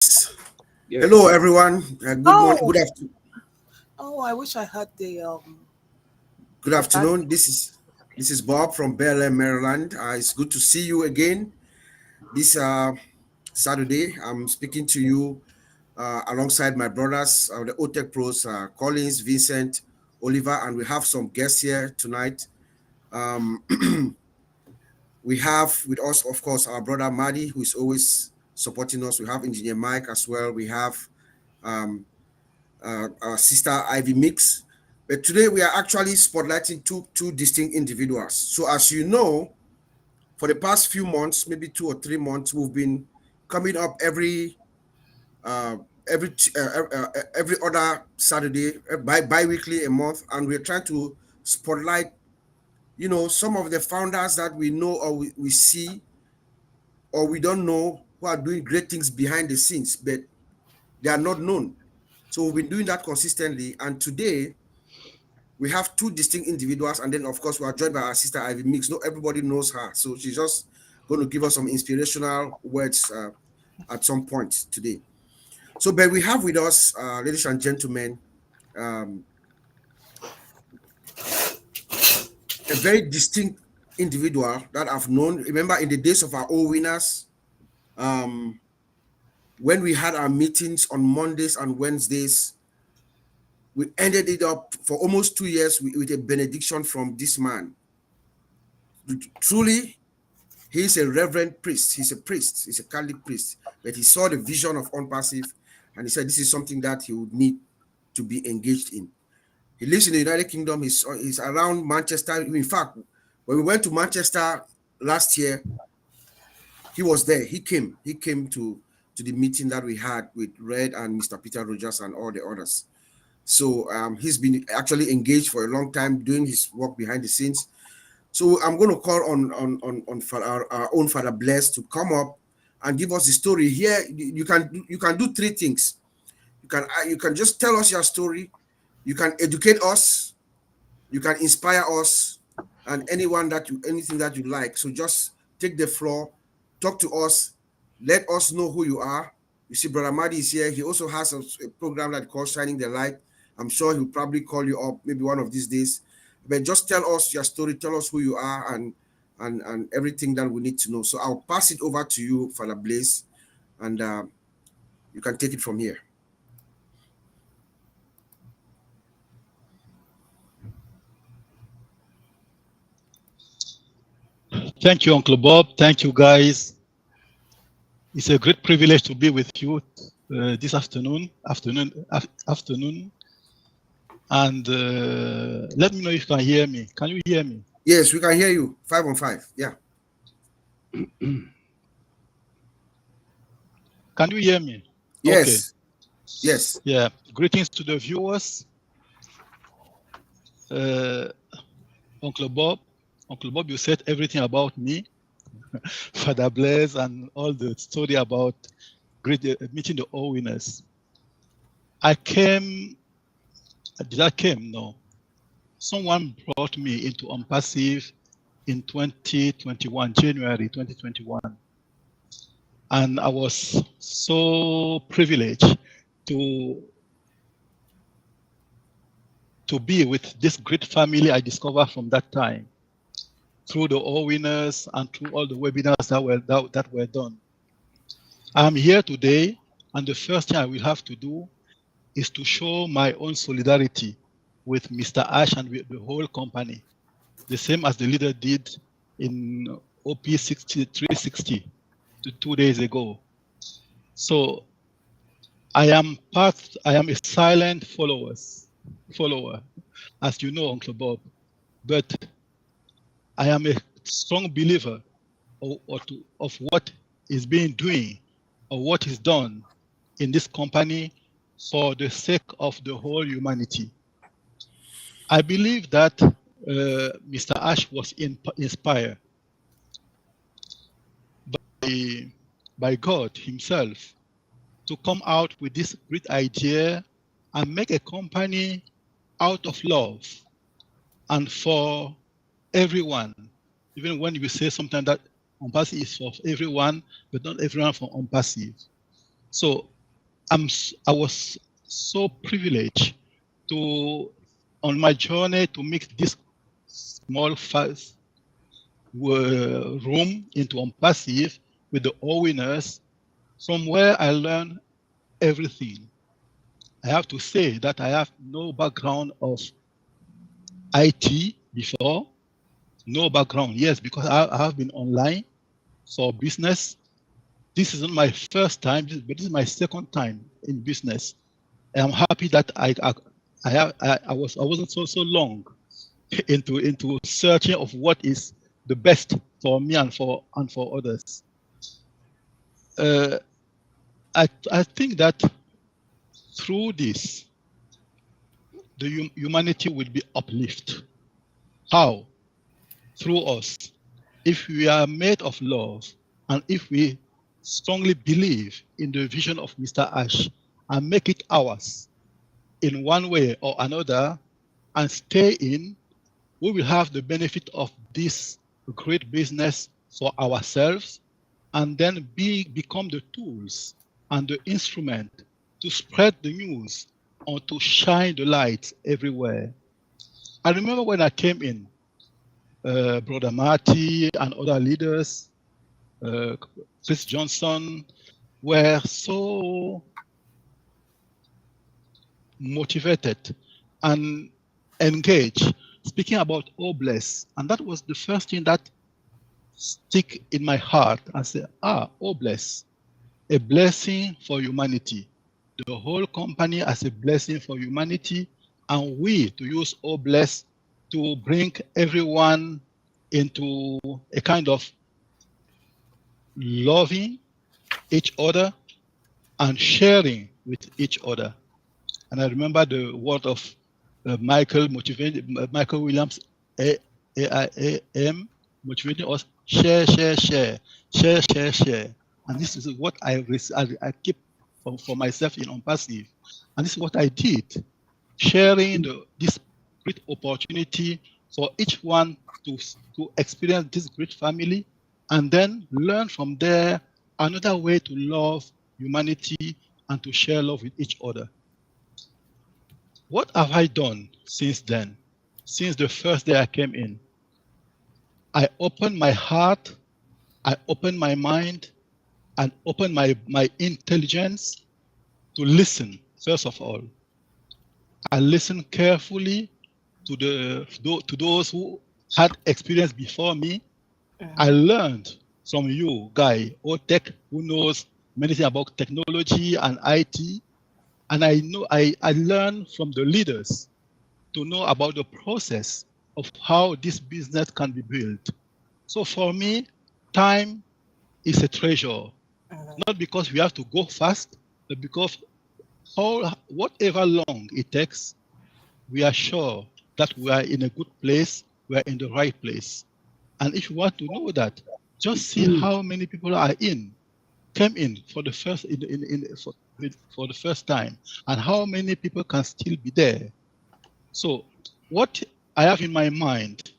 Yes. Hello, everyone. Good morning. Oh, Good afternoon. I wish I had Good the band. afternoon. This is Bob from Bel Air, Maryland. It's good to see you again. This Saturday, I'm speaking to you alongside my brothers, the OTECH pros, Collins, Vincent, Oliver, and we have some guests here tonight. Um, we have with us, of course, our brother Madi, who is always supporting us. We have Engineer Mike as well. We have um, our sister Ivy Mix. But today we are actually spotlighting two distinct individuals. So as you know, for the past few months, maybe 2 or 3 months, we've been coming up uh, every every other Saturday, bi-weekly a month, and we're trying to spotlight, some of the founders that we know or we see or we don't know who are doing great things behind the scenes, but they are not known. So we've been doing that consistently, and today we have two distinct individuals, and then of course we are joined by our sister Ivy Mix. Not everybody knows her, so she's just going to give us some inspirational words at some point today. So, but we have with us, ladies and gentlemen, um, a very distinct individual that I've known. Remember, in the days of our old winners, um, when we had our meetings on Mondays and Wednesdays, we ended it up for almost 2 years with a benediction from this man. Truly, he's a reverend priest. He's a priest. He's a Catholic priest. But he saw the vision of ONPASSIVE, and he said this is something that he would need to be engaged in. He lives in the United Kingdom. He's around Manchester. In fact, when we went to Manchester last year, he was there. He came. He came to the meeting that we had with Red and Mr. Peter Rogers and all the others. So he's been actually engaged for a long time doing his work behind the scenes. So I'm going to call on our own Father Blaise to come up and give us the story. Here you can do three things. You can just tell us your story. You can educate us. You can inspire us, and anything that you like. So just take the floor, talk to us, let us know who you are. You see, Brother Madi is here. He also has a program that calls Shining the Light. I'm sure he'll probably call you up maybe one of these days. But just tell us your story, tell us who you are, and everything that we need to know. So I'll pass it over to you, Father Blaise, and you can take it from here. Thank you, Uncle Bob. Thank you, guys. It's a great privilege to be with you this afternoon. And let me know if you can hear me. Can you hear me? Yes, we can hear you. 5 on 5. Yeah. Can you hear me? Yes. Okay. Yes. Yeah. Greetings to the viewers. Uncle Bob, you said everything about me, Father Blaise, and all the story about meeting the all winners. No. Someone brought me into ONPASSIVE in 2021, January 2021. And I was so privileged to be with this great family I discovered from that time, through the all winners and through all the webinars that were done. I'm here today, and the first thing I will have to do is to show my own solidarity with Mr. Ash and with the whole company, the same as the leader did in OP 360 2 days ago. So I am a silent follower, as you know, Uncle Bob, but I am a strong believer of what is being doing or what is done in this company for the sake of the whole humanity. I believe that Mr. Ash was inspired by God himself to come out with this great idea and make a company out of love and for everyone. Even when you say sometimes that ONPASSIVE is for everyone, but not everyone for ONPASSIVE. So I was so privileged to, on my journey to make this small room into ONPASSIVE with the all winners, from where I learned everything. I have to say that I have no background of IT before, no background. Yes, because I have been online for business. This isn't my first time, but this is my second time in business. And I'm happy that I wasn't so long into searching of what is the best for me and for others. I think that through this, the humanity will be uplifted. How? Through us. If we are made of love, and if we strongly believe in the vision of Mr. Ash and make it ours in one way or another and stay in, we will have the benefit of this great business for ourselves, and then become the tools and the instrument to spread the news or to shine the light everywhere. I remember when I came in, Brother Marty and other leaders, Chris Johnson, were so motivated and engaged, speaking about "Oh bless," and that was the first thing that stick in my heart. I said, "Oh bless, a blessing for humanity." The whole company as a blessing for humanity, and we to use "Oh bless" to bring everyone into a kind of loving each other and sharing with each other. And I remember the word of Michael Williams, AIAM, motivating us: share, share, share, share, share, share. And this is what I keep for myself in ONPASSIVE. And this is what I did, sharing this great opportunity for each one to experience this great family, and then learn from there another way to love humanity and to share love with each other. What have I done since then? Since the first day I came in, I opened my heart, I opened my mind, and opened my intelligence to listen, first of all. I listened carefully to those who had experience before me. I learned from you, Guy, OTECH, who knows many things about technology and IT. And I learned from the leaders to know about the process of how this business can be built. So for me, time is a treasure, not because we have to go fast, but because whatever long it takes, we are sure that we are in a good place, we are in the right place. And if you want to know that, just see how many people came in for the first for the first time, and how many people can still be there. So what I have in my mind,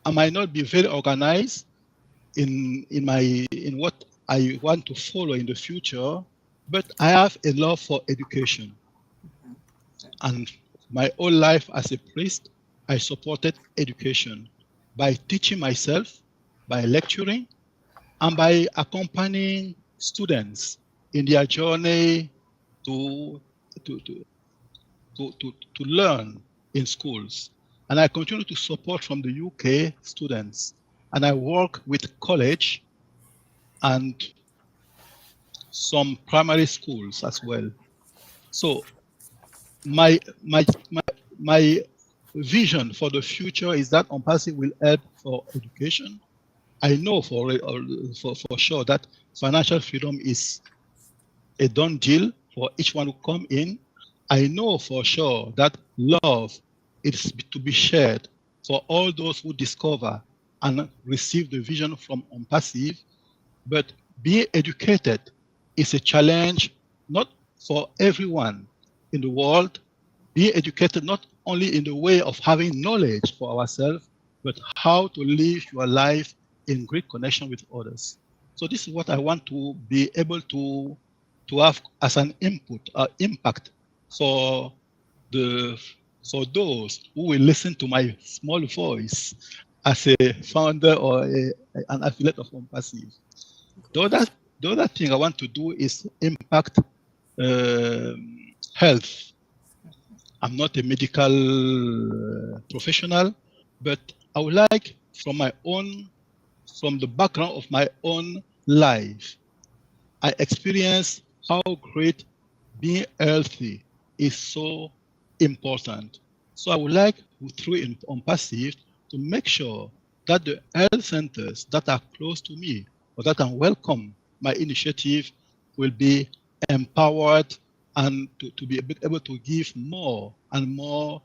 I might not be very organized in what I want to follow in the future, but I have a love for education. And my whole life as a priest, I supported education by teaching myself, by lecturing, and by accompanying students in their journey to learn in schools. And I continue to support from the UK students. And I work with college and some primary schools as well. So my vision for the future is that ONPASSIVE will help for education. I know for sure that financial freedom is a done deal for each one who come in. I know for sure that love is to be shared for all those who discover and receive the vision from ONPASSIVE. But being educated is a challenge not for everyone in the world. Being educated not only in the way of having knowledge for ourselves, but how to live your life in great connection with others. So this is what I want to be able to have as an input, impact for those who will listen to my small voice as a founder or an affiliate of ONPASSIVE. The other thing I want to do is impact health. I'm not a medical professional, but I would like from the background of my own life, I experience how great being healthy is so important. So I would like, through ONPASSIVE, to make sure that the health centers that are close to me or that can welcome my initiative will be empowered and to be able to give more and more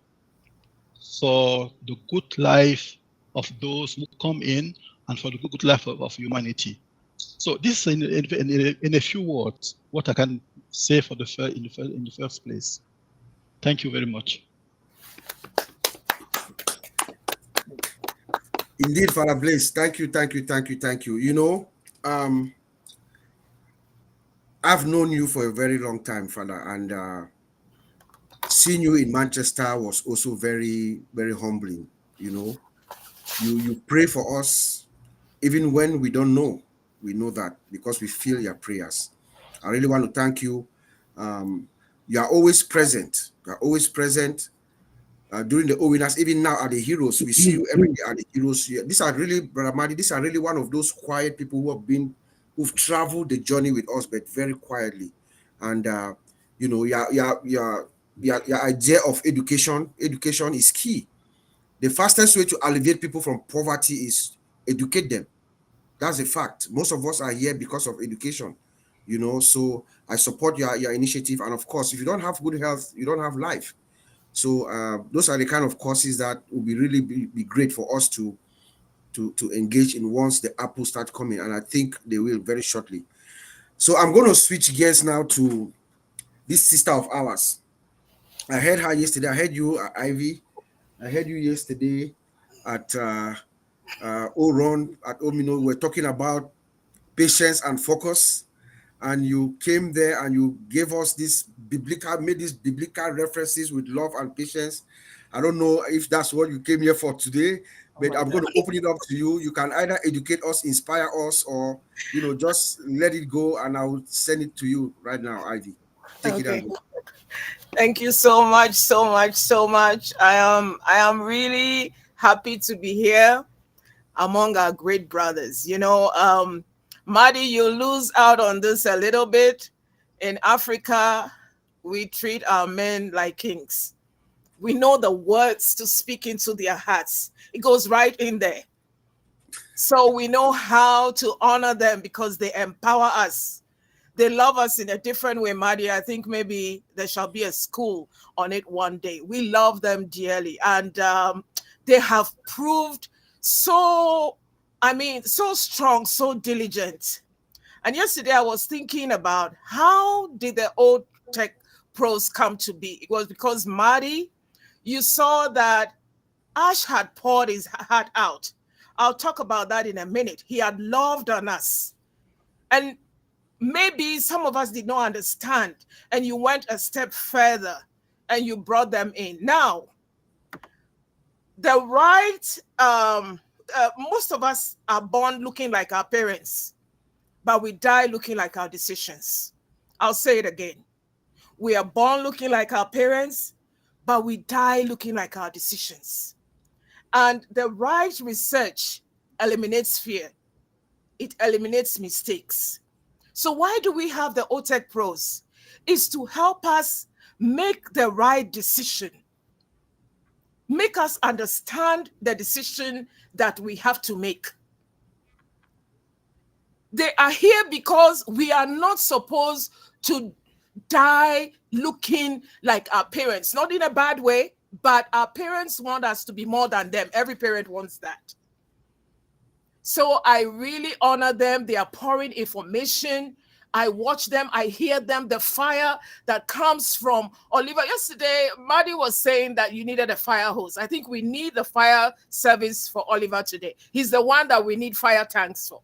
for the good life of those who come in and for the good life of humanity. So this is in a few words what I can say for in the first place. Thank you very much. Indeed, Father Blaise, thank you. You know, I've known you for a very long time, Father, and seeing you in Manchester was also very, very humbling. You know, you pray for us even when we don't know. We know that because we feel your prayers. I really want to thank you. You are always present. You are always present during the O-winners. Even now at the Heroes, we see you every day at the Heroes. These are really, Brother Madi, these are really one of those quiet people who've traveled the journey with us, but very quietly. And you know, your idea of education is key. The fastest way to alleviate people from poverty is educate them. That's a fact. Most of us are here because of education, you know. So I support your initiative. And of course, if you don't have good health, you don't have life. So those are the kind of courses that will be great for us to engage in once the apples start coming. And I think they will very shortly. So I'm going to switch gears now to this sister of ours. I heard her yesterday. I heard you, Ivy. I heard you yesterday at Oron, at Omino. We're talking about patience and focus. And you came there and you gave us made these biblical references with love and patience. I don't know if that's what you came here for today, but I'm going to open it up to you. You can either educate us, inspire us, or, you know, just let it go, and I will send it to you right now, Ivy. Take it out. Thank you so much, so much, so much. I am really happy to be here among our great brothers. You know, Madi, you lose out on this a little bit. In Africa, we treat our men like kings. We know the words to speak into their hearts. It goes right in there. So we know how to honor them because they empower us. They love us in a different way, Madi. I think maybe there shall be a school on it one day. We love them dearly. And they have proved so strong, so diligent. And yesterday I was thinking about how did the old tech pros come to be? It was because Madi, you saw that Ash had poured his heart out. I'll talk about that in a minute. He had loved on us. And maybe some of us did not understand, and you went a step further and you brought them in. Now, the right, most of us are born looking like our parents, but we die looking like our decisions. I'll say it again. We are born looking like our parents, but we die looking like our decisions. And the right research eliminates fear. It eliminates mistakes. So why do we have the OTECH pros? It's to help us make the right decision. Make us understand the decision that we have to make. They are here because we are not supposed to die looking like our parents. Not in a bad way, but our parents want us to be more than them. Every parent wants that. So I really honor them. They are pouring information. I watch them. I hear them. The fire that comes from Oliver. Yesterday, Madi was saying that you needed a fire hose. I think we need the fire service for Oliver today. He's the one that we need fire tanks for.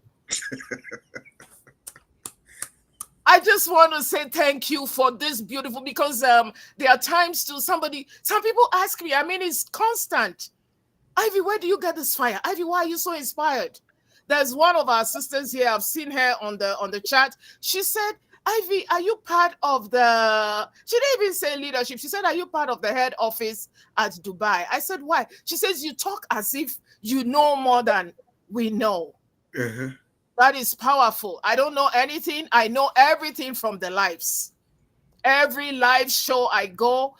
I just want to say thank you for this beautiful, because there are times to some people ask me, I mean, it's constant. Ivy, where do you get this fire? Ivy, why are you so inspired? There's one of our sisters here. I've seen her on the chat. She said, Ivy, are you part of the, she didn't even say leadership. She said, are you part of the head office at Dubai? I said, why? She says, you talk as if you know more than we know. Uh-huh. That is powerful. I don't know anything. I know everything from the lives. Every live show I go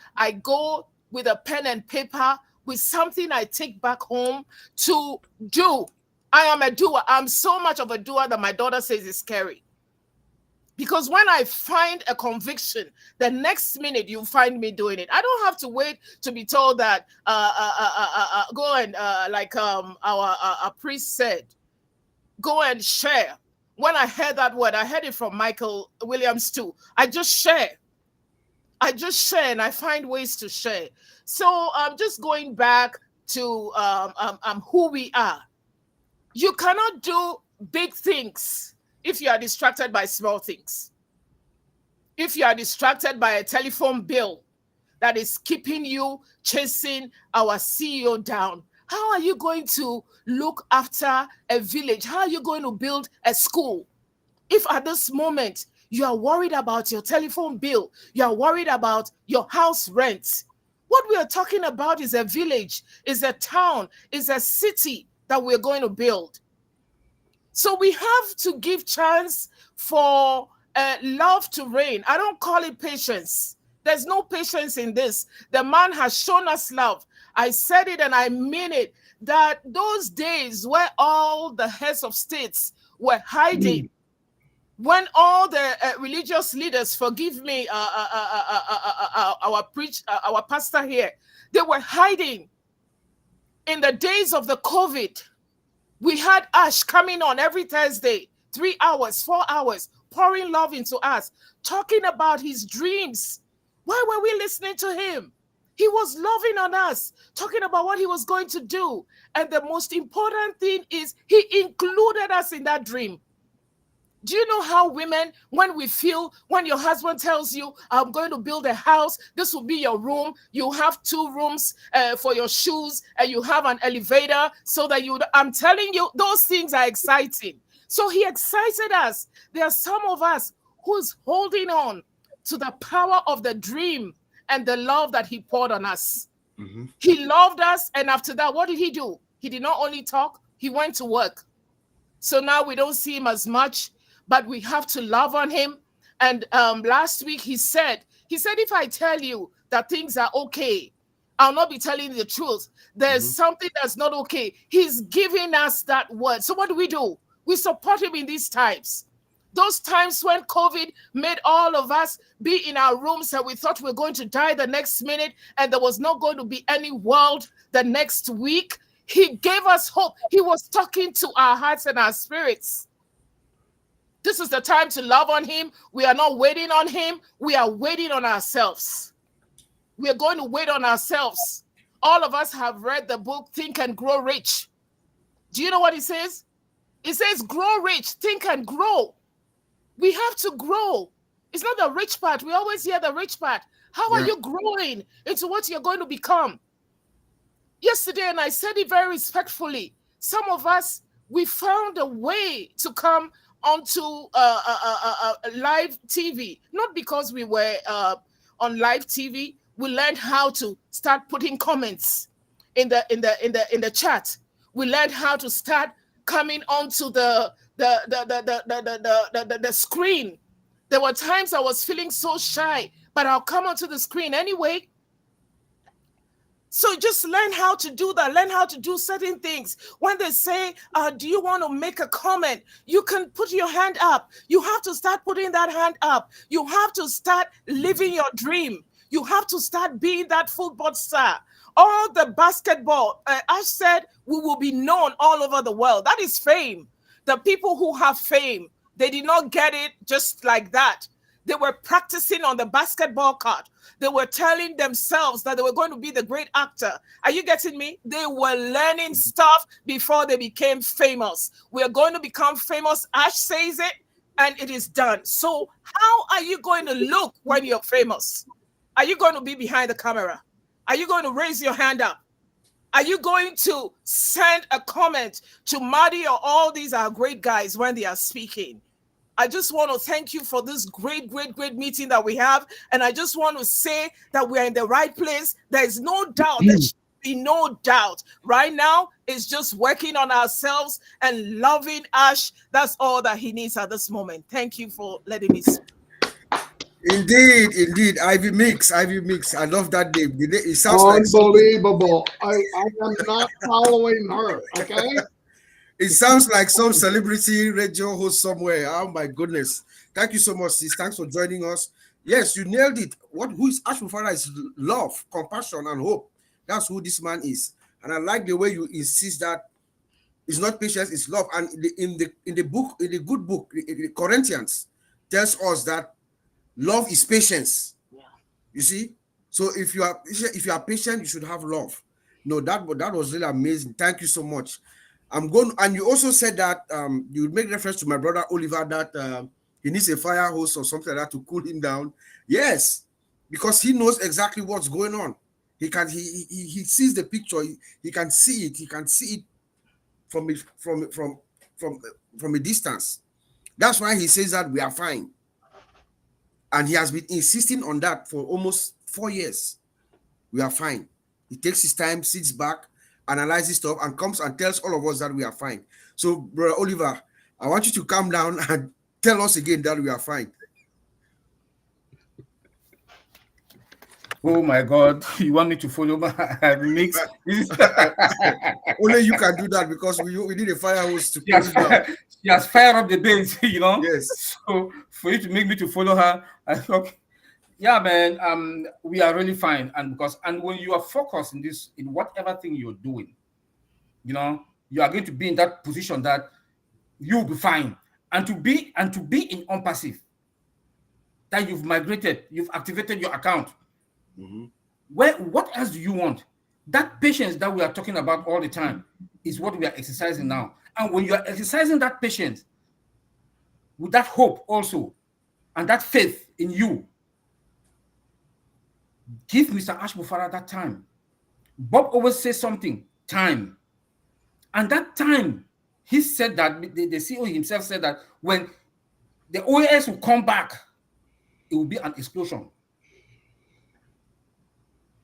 with a pen and paper, with something I take back home to do. I am a doer. I'm so much of a doer that my daughter says it's scary. Because when I find a conviction, the next minute you find me doing it. I don't have to wait to be told that go and like our priest said, go and share. When I heard that word, I heard it from Michael Williams too. I just share and I find ways to share. So just going back to who we are. You cannot do big things if you are distracted by small things. If you are distracted by a telephone bill that is keeping you chasing our CEO down, how are you going to look after a village? How are you going to build a school? If at this moment you are worried about your telephone bill, you are worried about your house rent, what we are talking about is a village, is a town, is a city that we're going to build. So we have to give chance for love to reign. I don't call it patience. There's no patience in this. The man has shown us love. I said it and I mean it, that those days where all the heads of states were hiding, when all the religious leaders, forgive me, our pastor here, they were hiding. In the days of the COVID, we had Ash coming on every Thursday, 3 hours, 4 hours, pouring love into us, talking about his dreams. Why were we listening to him? He was loving on us, talking about what he was going to do. And the most important thing is he included us in that dream. Do you know how women, when your husband tells you, I'm going to build a house, this will be your room, you have 2 rooms for your shoes, and you have an elevator so that I'm telling you, those things are exciting. So he excited us. There are some of us who's holding on to the power of the dream and the love that he poured on us. Mm-hmm. He loved us, and after that, what did he do? He did not only talk, he went to work. So now we don't see him as much, but we have to love on him. And last week he said, if I tell you that things are okay, I'll not be telling you the truth. There's something that's not okay. He's giving us that word. So what do? We support him in these times. Those times when COVID made all of us be in our rooms and we thought we were going to die the next minute and there was not going to be any world the next week. He gave us hope. He was talking to our hearts and our spirits. This is the time to love on him. We are not waiting on him. We are waiting on ourselves. We are going to wait on ourselves. All of us have read the book, Think and Grow Rich. Do you know what it says? It says, grow rich, think and grow. We have to grow. It's not the rich part. We always hear the rich part. How are you growing into what you're going to become? Yesterday, and I said it very respectfully, some of us, we found a way to come onto live TV. Not because we were on live TV. We learned how to start putting comments in the chat. We learned how to start coming onto the screen. There were times I was feeling so shy, but I'll come onto the screen anyway. So just learn how to do that. Learn how to do certain things. When they say, do you want to make a comment? You can put your hand up. You have to start putting that hand up. You have to start living your dream. You have to start being that football star. All the basketball, Ash said, we will be known all over the world. That is fame. The people who have fame, they did not get it just like that. They were practicing on the basketball court. They were telling themselves that they were going to be the great actor. Are you getting me? They were learning stuff before they became famous. We are going to become famous. Ash says it. and it is done. So how are you going to look when you're famous? Are you going to be behind the camera? Are you going to raise your hand up? Are you going to send a comment to Madi or all these are great guys when they are speaking? I just want to thank you for this great meeting that we have. And I just want to say that we're in the right place. There is no doubt. There should be no doubt. Right now, it's just working on ourselves and loving Ash. That's all that he needs at this moment. Thank you for letting me speak. Indeed. Ivy Mix. I love that name. It sounds unbelievable. I am not following her. Okay. It sounds like some celebrity radio host somewhere. Oh my goodness. Thank you so much, sis. Thanks for joining us. Yes, you nailed it. Who is Ash Mufara is love, compassion, and hope. That's who this man is. And I like the way you insist that it's not patience, it's love. And in the good book, Corinthians tells us that love is patience. Yeah. You see? So if you are patient, you should have love. No, that was really amazing. Thank you so much. And you also said that you make reference to my brother Oliver that he needs a fire hose or something like that to cool him down. Yes, because he knows exactly what's going on. He sees the picture. He can see it. He can see it from a distance. That's why he says that we are fine. And he has been insisting on that for almost 4 years. We are fine. He takes his time, sits back, analyzes stuff, and comes and tells all of us that we are fine. So, Brother Oliver, I want you to calm down and tell us again that we are fine. Oh my God, you want me to follow my mix? Only you can do that because we need a fire hose to cool it down. She has fired up the base, you know? Yes. So for you to make me to follow her, I thought, yeah, man, we are really fine. And when you are focused in whatever thing you're doing, you know, you are going to be in that position that you'll be fine. And to be in ONPASSIVE, that you've migrated, you've activated your account. Mm-hmm. What else do you want? That patience that we are talking about all the time is what we are exercising now. And when you are exercising that patience with that hope also and that faith in you, give Mr. Ash Mufara that time. Bob always says something, time. And that time, he said that, the CEO himself said that when the OAS will come back, it will be an explosion.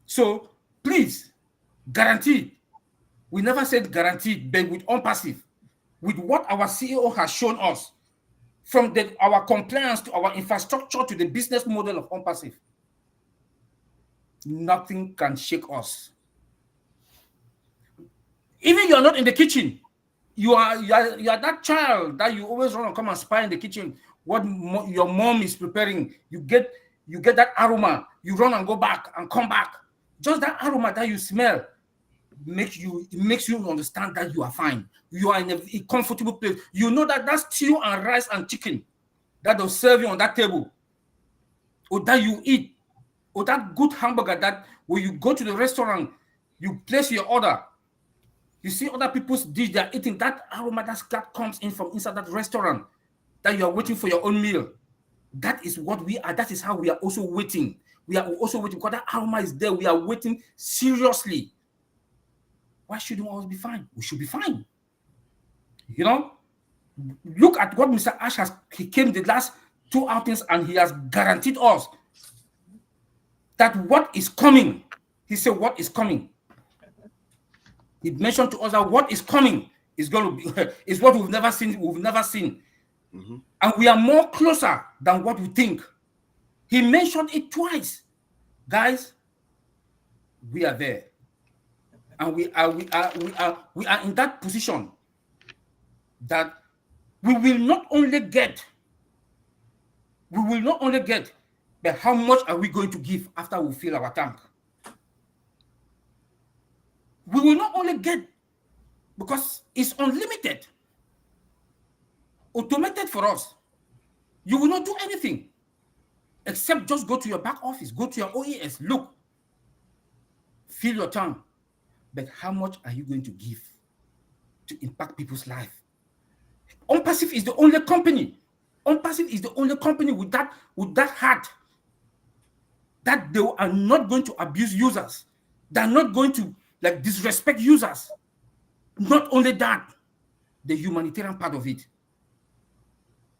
So please, guaranteed. We never said guaranteed, but with ONPASSIVE, with what our CEO has shown us, from our compliance to our infrastructure to the business model of ONPASSIVE, nothing can shake us. Even you're not in the kitchen, you are that child that you always run and come and spy in the kitchen what your mom is preparing. You get that aroma, you run and go back and come back. Just that aroma that you smell makes you understand that you are fine. You are in a comfortable place. You know that stew and rice and chicken that they'll serve you on that table, or that you eat, or that good hamburger that when you go to the restaurant, you place your order, you see other people's dish they're eating, that aroma that comes in from inside that restaurant, that you are waiting for your own meal. That is what we are. That is how we are also waiting. We are also waiting because that aroma is there. We are waiting seriously. Why shouldn't we always be fine? We should be fine. You know, look at what Mr. Ash he came the last 2 outings and he has guaranteed us that what is coming. He said, what is coming? He mentioned to us that what is coming is going to be is what we've never seen. Mm-hmm. And we are more closer than what we think. He mentioned it twice. Guys, we are there. And we are in that position that we will not only get, but how much are we going to give after we fill our tank? We will not only get, because it's unlimited, automated for us. You will not do anything except just go to your back office, go to your OES, look, fill your tank. But how much are you going to give to impact people's life? ONPASSIVE is the only company ONPASSIVE is the only company with that heart, that they are not going to abuse users. They're not going to like disrespect users. Not only that, the humanitarian part of it.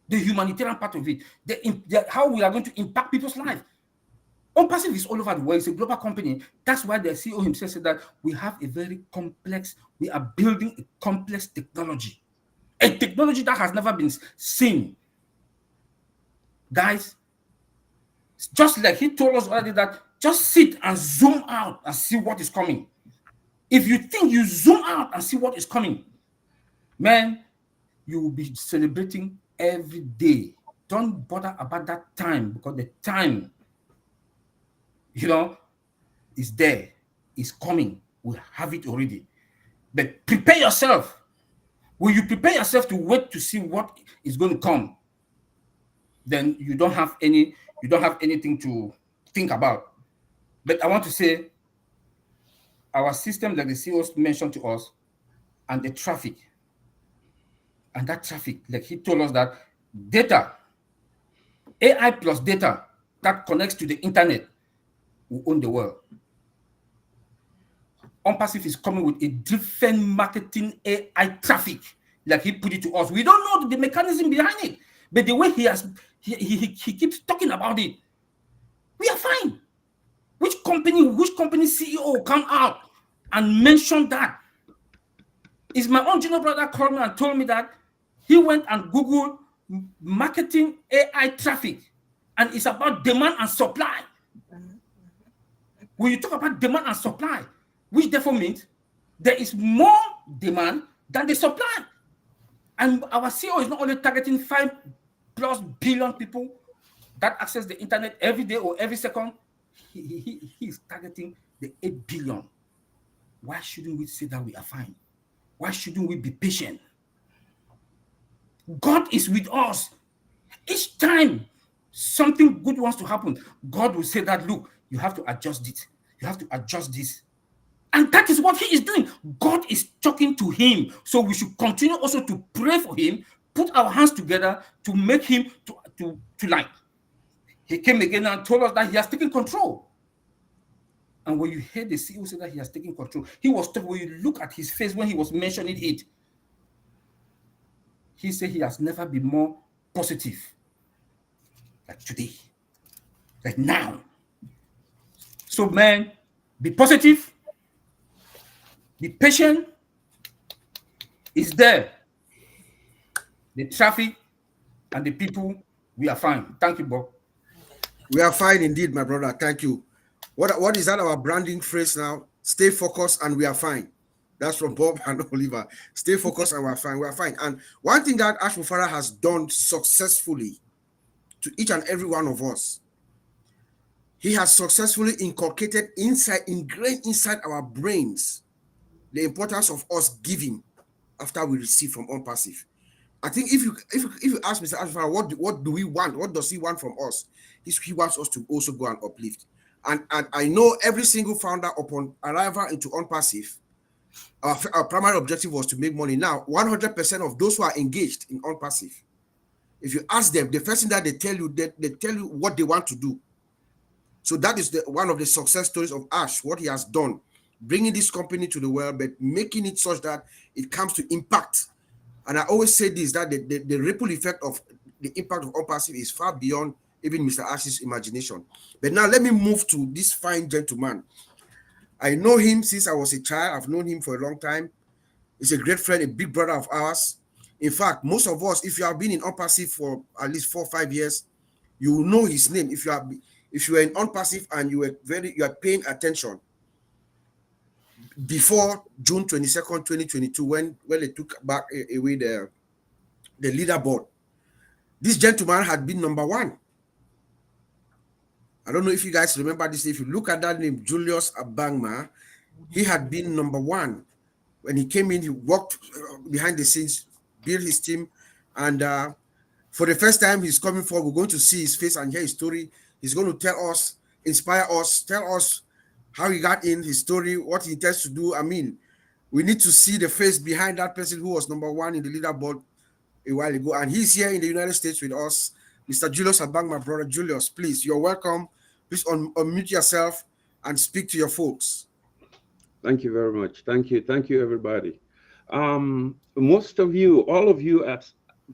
The humanitarian part of it. How we are going to impact people's life. ONPASSIVE is all over the world. It's a global company. That's why the CEO himself said that we have a very complex, we are building a complex technology. A technology that has never been seen. Guys, just like he told us already that just sit and zoom out and see what is coming. If you think you zoom out and see what is coming, man, you will be celebrating every day. Don't bother about that time, because the time, is there, is coming. We have it already. But prepare yourself. When you prepare yourself to wait to see what is going to come, then you don't have anything to think about. But I want to say, our system, like the CEOs mentioned to us, and the traffic, and that traffic, like he told us that data, AI plus data that connects to the internet will own the world. ONPASSIVE is coming with a different marketing AI traffic, like he put it to us. We don't know the mechanism behind it, but the way he keeps talking about it, we are fine. Which company CEO come out and mention that? Is my own junior brother called me and told me that he went and Googled marketing AI traffic, and it's about demand and supply. When you talk about demand and supply, which therefore means there is more demand than the supply. And our CEO is not only targeting 5+ billion people that access the internet every day or every second, he is targeting the 8 billion. Why shouldn't we say that we are fine? Why shouldn't we be patient? God is with us. Each time something good wants to happen, God will say that, look, you have to adjust it. You have to adjust this. And that is what he is doing. God is talking to him. So we should continue also to pray for him, put our hands together to make him to like. He came again and told us that he has taken control. And when you hear the CEO say that he has taken control, he was told, when you look at his face when he was mentioning it, he said he has never been more positive. Like today. Like now. So man, be positive. Be patient. Is there. The traffic and the people, we are fine. Thank you, Bob. We are fine indeed, my brother. Thank you. What is that our branding phrase now? Stay focused and we are fine. That's from Bob and Oliver. Stay focused and we are fine. We are fine. And one thing that Ash Mufara has done successfully to each and every one of us, he has successfully ingrained inside our brains the importance of us giving after we receive from ONPASSIVE. I think if you ask Mr. Ash Mufara, what do we want? What does he want from us? He wants us to also go and uplift. And I know every single founder upon arrival into ONPASSIVE, our primary objective was to make money. Now, 100% of those who are engaged in ONPASSIVE, if you ask them, the first thing that they tell you what they want to do. So that is one of the success stories of Ash, what he has done, bringing this company to the world, but making it such that it comes to impact. And I always say this, that the ripple effect of the impact of ONPASSIVE is far beyond even Mr. Ash's imagination. But now let me move to this fine gentleman. I know him since I was a child. I've known him for a long time. He's a great friend, a big brother of ours. In fact, most of us, if you have been in ONPASSIVE for at least 4 or 5 years, you will know his name. If you were in ONPASSIVE and you are paying attention before June 22nd, 2022, when they took back away the leaderboard, this gentleman had been number 1. I don't know if you guys remember this. If you look at that name, Julius Abangma, he had been number 1. When he came in, he worked behind the scenes, built his team, and for the first time he's coming forward, we're going to see his face and hear his story. He's going to tell us, inspire us, tell us how he got in, his story, what he intends to do. I mean, we need to see the face behind that person who was number 1 in the leaderboard a while ago, and he's here in the United States with us. Mr. Julius Abangma, brother Julius, please, you're welcome. Please unmute yourself and speak to your folks. Thank you very much. Thank you, everybody. Most of you, all of you,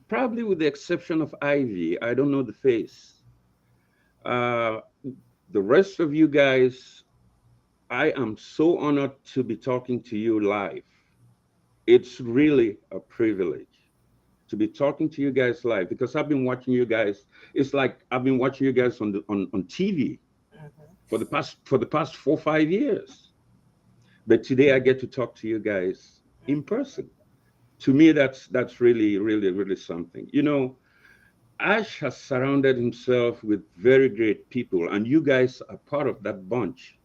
probably with the exception of Ivy, I don't know the face. The rest of you guys, I am so honored to be talking to you live. It's really a privilege to be talking to you guys live, because I've been watching you guys. It's like I've been watching you guys on TV for the past 4 or 5 years. But today I get to talk to you guys in person. To me, that's really, really, really something. You know, Ash has surrounded himself with very great people, and you guys are part of that bunch.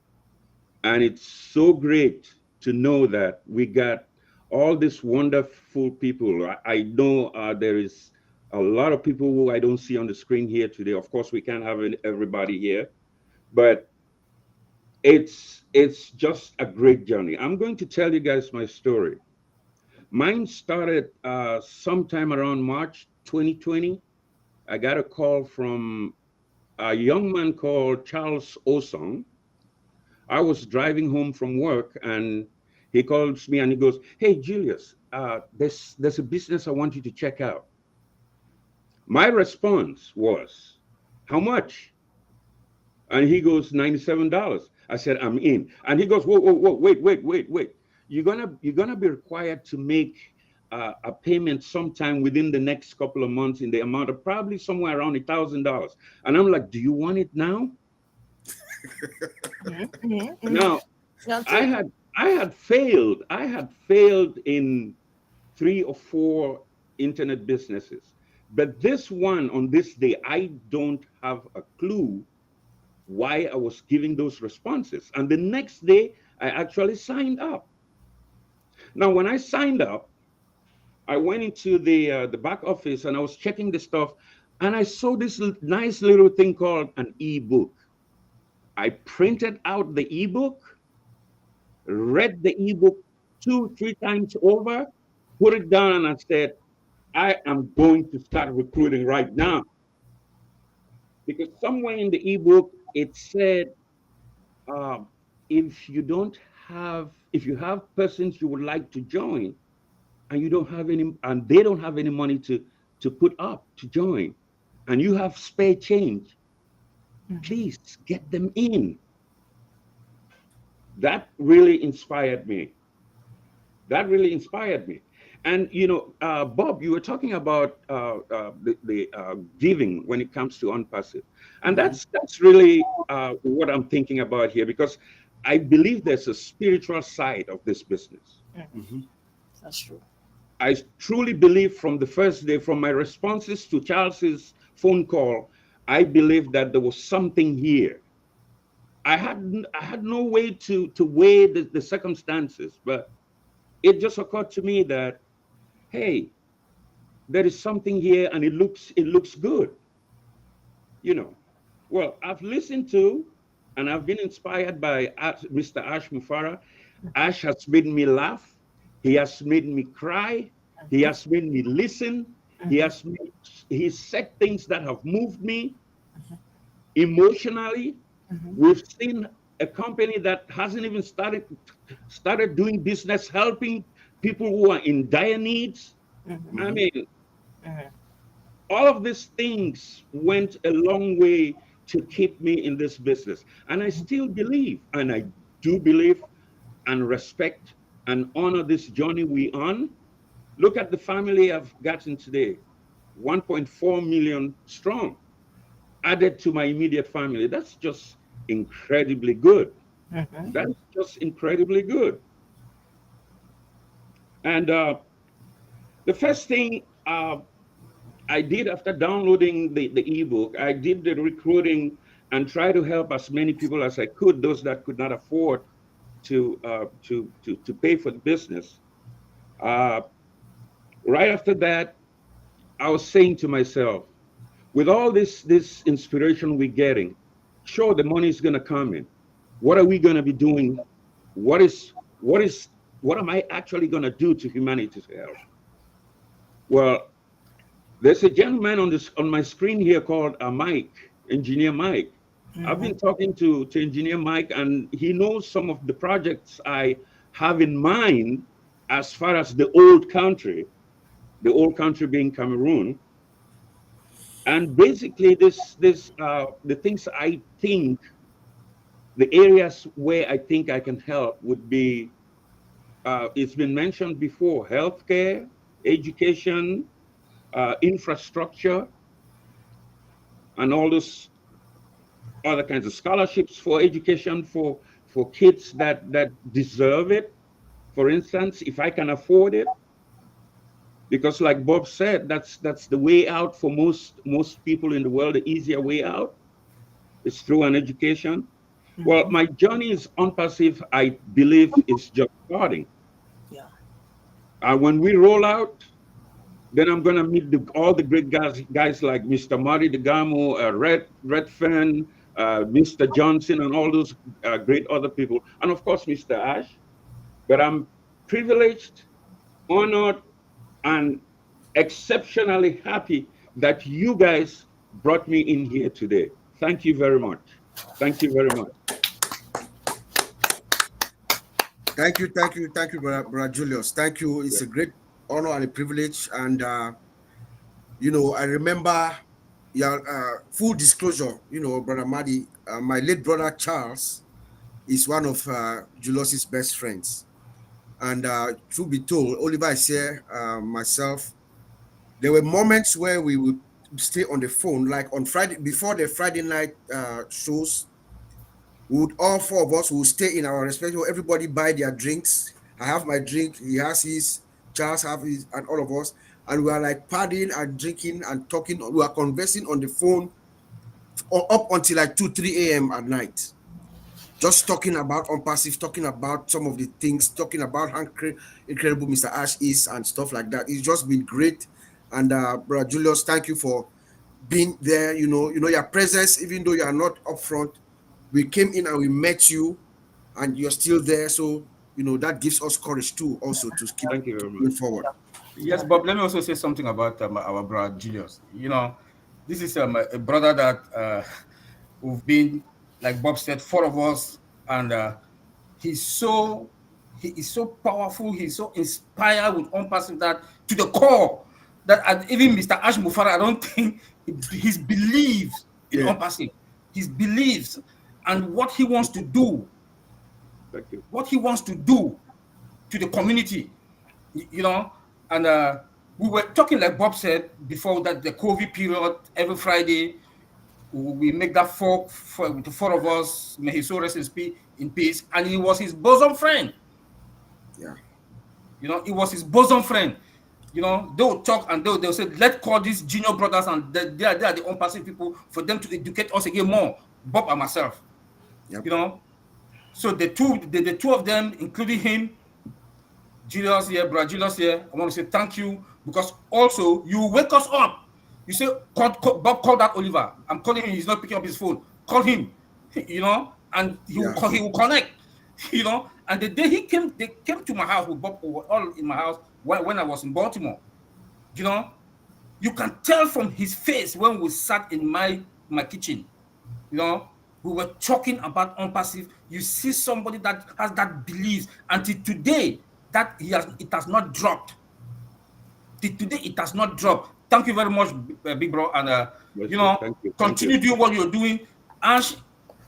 And it's so great to know that we got all these wonderful people. I know there is a lot of people who I don't see on the screen here today. Of course, we can't have everybody here, but it's just a great journey. I'm going to tell you guys my story. Mine started sometime around March 2020. I got a call from a young man called Charles Osong. I was driving home from work, and he calls me and he goes, "Hey, Julius, there's a business I want you to check out." My response was, "How much?" And he goes, $97. I said, "I'm in." And he goes, "Whoa, wait. You're gonna be required to make a payment sometime within the next couple of months in the amount of probably somewhere around $1,000. And I'm like, "Do you want it now?" Now, I had failed in 3 or 4 internet businesses, but this one, on this day, I don't have a clue why I was giving those responses. And the next day, I actually signed up. Now, when I signed up, I went into the back office and I was checking the stuff, and I saw this nice little thing called an ebook. I printed out the ebook, read the ebook 2, 3 times over, put it down, and I said, "I am going to start recruiting right now." Because somewhere in the ebook, it said, if you have persons you would like to join, and you don't have any, and they don't have any money to put up to join, and you have spare change, please get them in. That really inspired me. And you know, Bob, you were talking about the giving when it comes to ONPASSIVE, and that's really what I'm thinking about here, because I believe there's a spiritual side of this business. That's true. I truly believe from the first day, from my responses to Charles's phone call, I believe that there was something here. I had no way to weigh the circumstances, but it just occurred to me that, hey, there is something here, and it looks good. You know, well, I've listened to, and I've been inspired by Mr. Ash Mufara. Ash has made me laugh. He has made me cry. He has made me listen. He said things that have moved me emotionally. We've seen a company that hasn't even started doing business, helping people who are in dire needs. I mean, all of these things went a long way to keep me in this business. And I still believe, and I do believe and respect and honor this journey we on. Look at the family I've gotten today, 1.4 million strong, added to my immediate family. That's just incredibly good. That is just incredibly good. And the first thing I did after downloading the ebook, I did the recruiting and try to help as many people as I could, those that could not afford to pay for the business. Right after that, I was saying to myself, with all this inspiration we're getting, sure, the money is going to come in. What are we going to be doing? What am I actually going to do to humanity's health? Well, There's a gentleman on my screen here called Mike, Engineer Mike. I've been talking to Engineer Mike, and he knows some of the projects I have in mind as far as the old country being Cameroon. And basically, the things I think, the areas where I think I can help would be, it's been mentioned before, healthcare, education, infrastructure, and all those other kinds of scholarships for education for kids that deserve it. For instance, if I can afford it, because like Bob said, that's the way out for most people in the world. The easier way out is through an education. Well, my journey is ONPASSIVE. I believe it's just starting. Yeah. When we roll out, then I'm going to meet all the great guys like Mr. Marty DeGamo, Redfern, Mr. Johnson, and all those great other people. And of course, Mr. Ash. But I'm privileged, honored, and exceptionally happy that you guys brought me in here today. Thank you very much. Thank you very much. Thank you, brother Julius. Thank you. It's a great honor and a privilege. And, you know, I remember, full disclosure, you know, Brother Madi, my late brother Charles is one of Julius's best friends. And truth be told, Oliver is here, myself, there were moments where we would stay on the phone, like on Friday, before the Friday night shows, all four of us would stay in our respective, everybody buy their drinks. I have my drink, he has his, Charles have his, and all of us. And we are like partying and drinking and talking. We are conversing on the phone up until like 2, 3 a.m. at night. Just talking about ONPASSIVE, talking about some of the things, talking about how incredible Mr. Ash is and stuff like that. It's just been great. And Brother Julius, thank you for being there. You know your presence, even though you are not up front. We came in and we met you, and you're still there. So, you know, that gives us courage too, also to keep moving forward. Yes, Bob, let me also say something about our brother Julius. You know, this is a brother that we've been, like Bob said, 4 of us, and he is so powerful, he's so inspired with ONPASSIVE that to the core, that even Mr. Ash Mufara, I don't think his beliefs in ONPASSIVE, his beliefs and what he wants to do, what he wants to do to the community, you know. And we were talking, like Bob said before, that the COVID period, every Friday, we make that the 4 of us, may his soul rest in peace. And he was his bosom friend. Yeah. You know, it was his bosom friend. You know, they'll talk and they'll say, let's call these junior brothers, and they are the ONPASSIVE people for them to educate us again more, Bob and myself. Yep. You know, so the two of them, including him, Julius here, brother Julius here, I want to say thank you, because also you wake us up. You say, Bob, call that Oliver. I'm calling him, he's not picking up his phone. Call him, you know, and he will connect, you know. And the day they came to my house with Bob, were all in my house when I was in Baltimore. You know, you can tell from his face when we sat in my kitchen, you know, we were talking about ONPASSIVE. You see somebody that has that belief, until today, that it has not dropped. Today it has not dropped. Thank you very much, big bro, and you know, continue doing what you're doing. Ash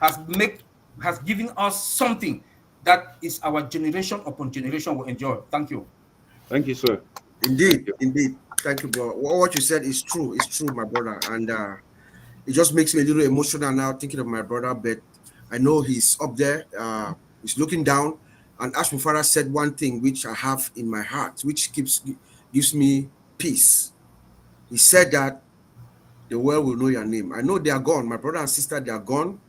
has given us something that is our generation upon generation will enjoy. Thank you. Thank you, sir. Indeed. Thank you, bro. What you said is true. It's true, my brother, and it just makes me a little emotional now thinking of my brother. But I know he's up there. He's looking down. And Ash Mufara said one thing which I have in my heart, which gives me peace. He said that the world will know your name. I know they are gone. My brother and sister, they are gone.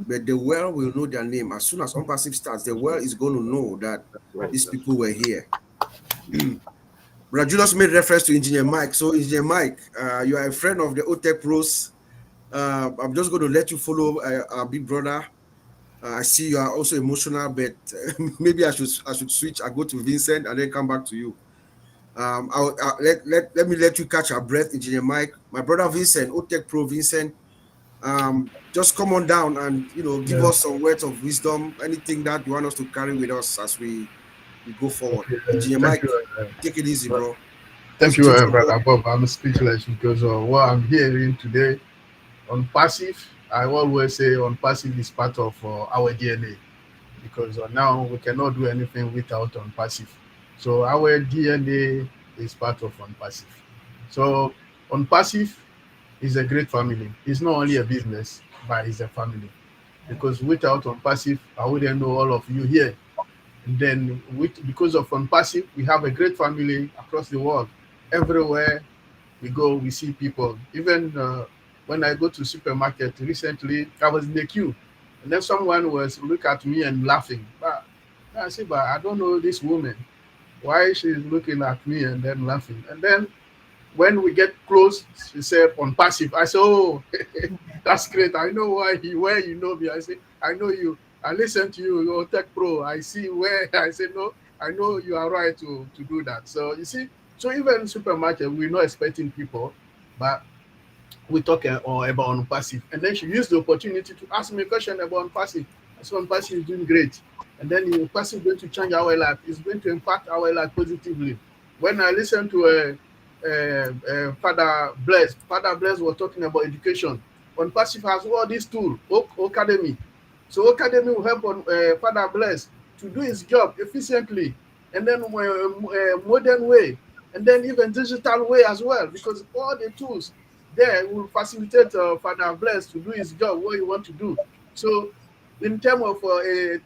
But the world will know their name. As soon as ONPASSIVE starts, the world is going to know that these people were here. Brother Julius made reference to Engineer Mike. So, Engineer Mike, you are a friend of the OTECH pros. I'm just going to let you follow our big brother. I see you are also emotional, but maybe I should switch. I go to Vincent and then come back to you. Let me let you catch our breath, Engineer Mike. My brother Vincent, OTECH Pro Vincent, just come on down and give us some words of wisdom, anything that you want us to carry with us as we go forward. Okay, Engineer thank Mike, you. take it easy, Well, bro. Thank Let's you, take some Brother words. Bob. I'm speechless because what I'm hearing today on passive, I always say on passive is part of our DNA because now we cannot do anything without on passive. So our DNA is part of on passive. So on passive is a great family. It's not only a business, but it's a family. Because without on passive, I wouldn't know all of you here. And then because of on passive, we have a great family across the world. Everywhere we go, we see people. Even when I go to supermarket recently, I was in the queue, and then someone was look at me and laughing. But I said, but I don't know this woman. Why she's looking at me and then laughing? And then when we get close, she said on passive. I said, oh, that's great. I know where you know me. I say, I know you. I listen to you, you're Tech Pro. I see where I say no, I know you are right to do that. So you see, so even in supermarket, we're not expecting people, but we talk about on passive. And then she used the opportunity to ask me a question about on passive. I said on passive is doing great. And then the passive is going to change our life. It's going to impact our life positively. When I listen to Father Blaise was talking about education. On passive has all these tools, Academy. So Academy will help on Father Blaise to do his job efficiently and then modern way and then even digital way as well, because all the tools there will facilitate Father Blaise to do his job, what he wants to do. So in terms of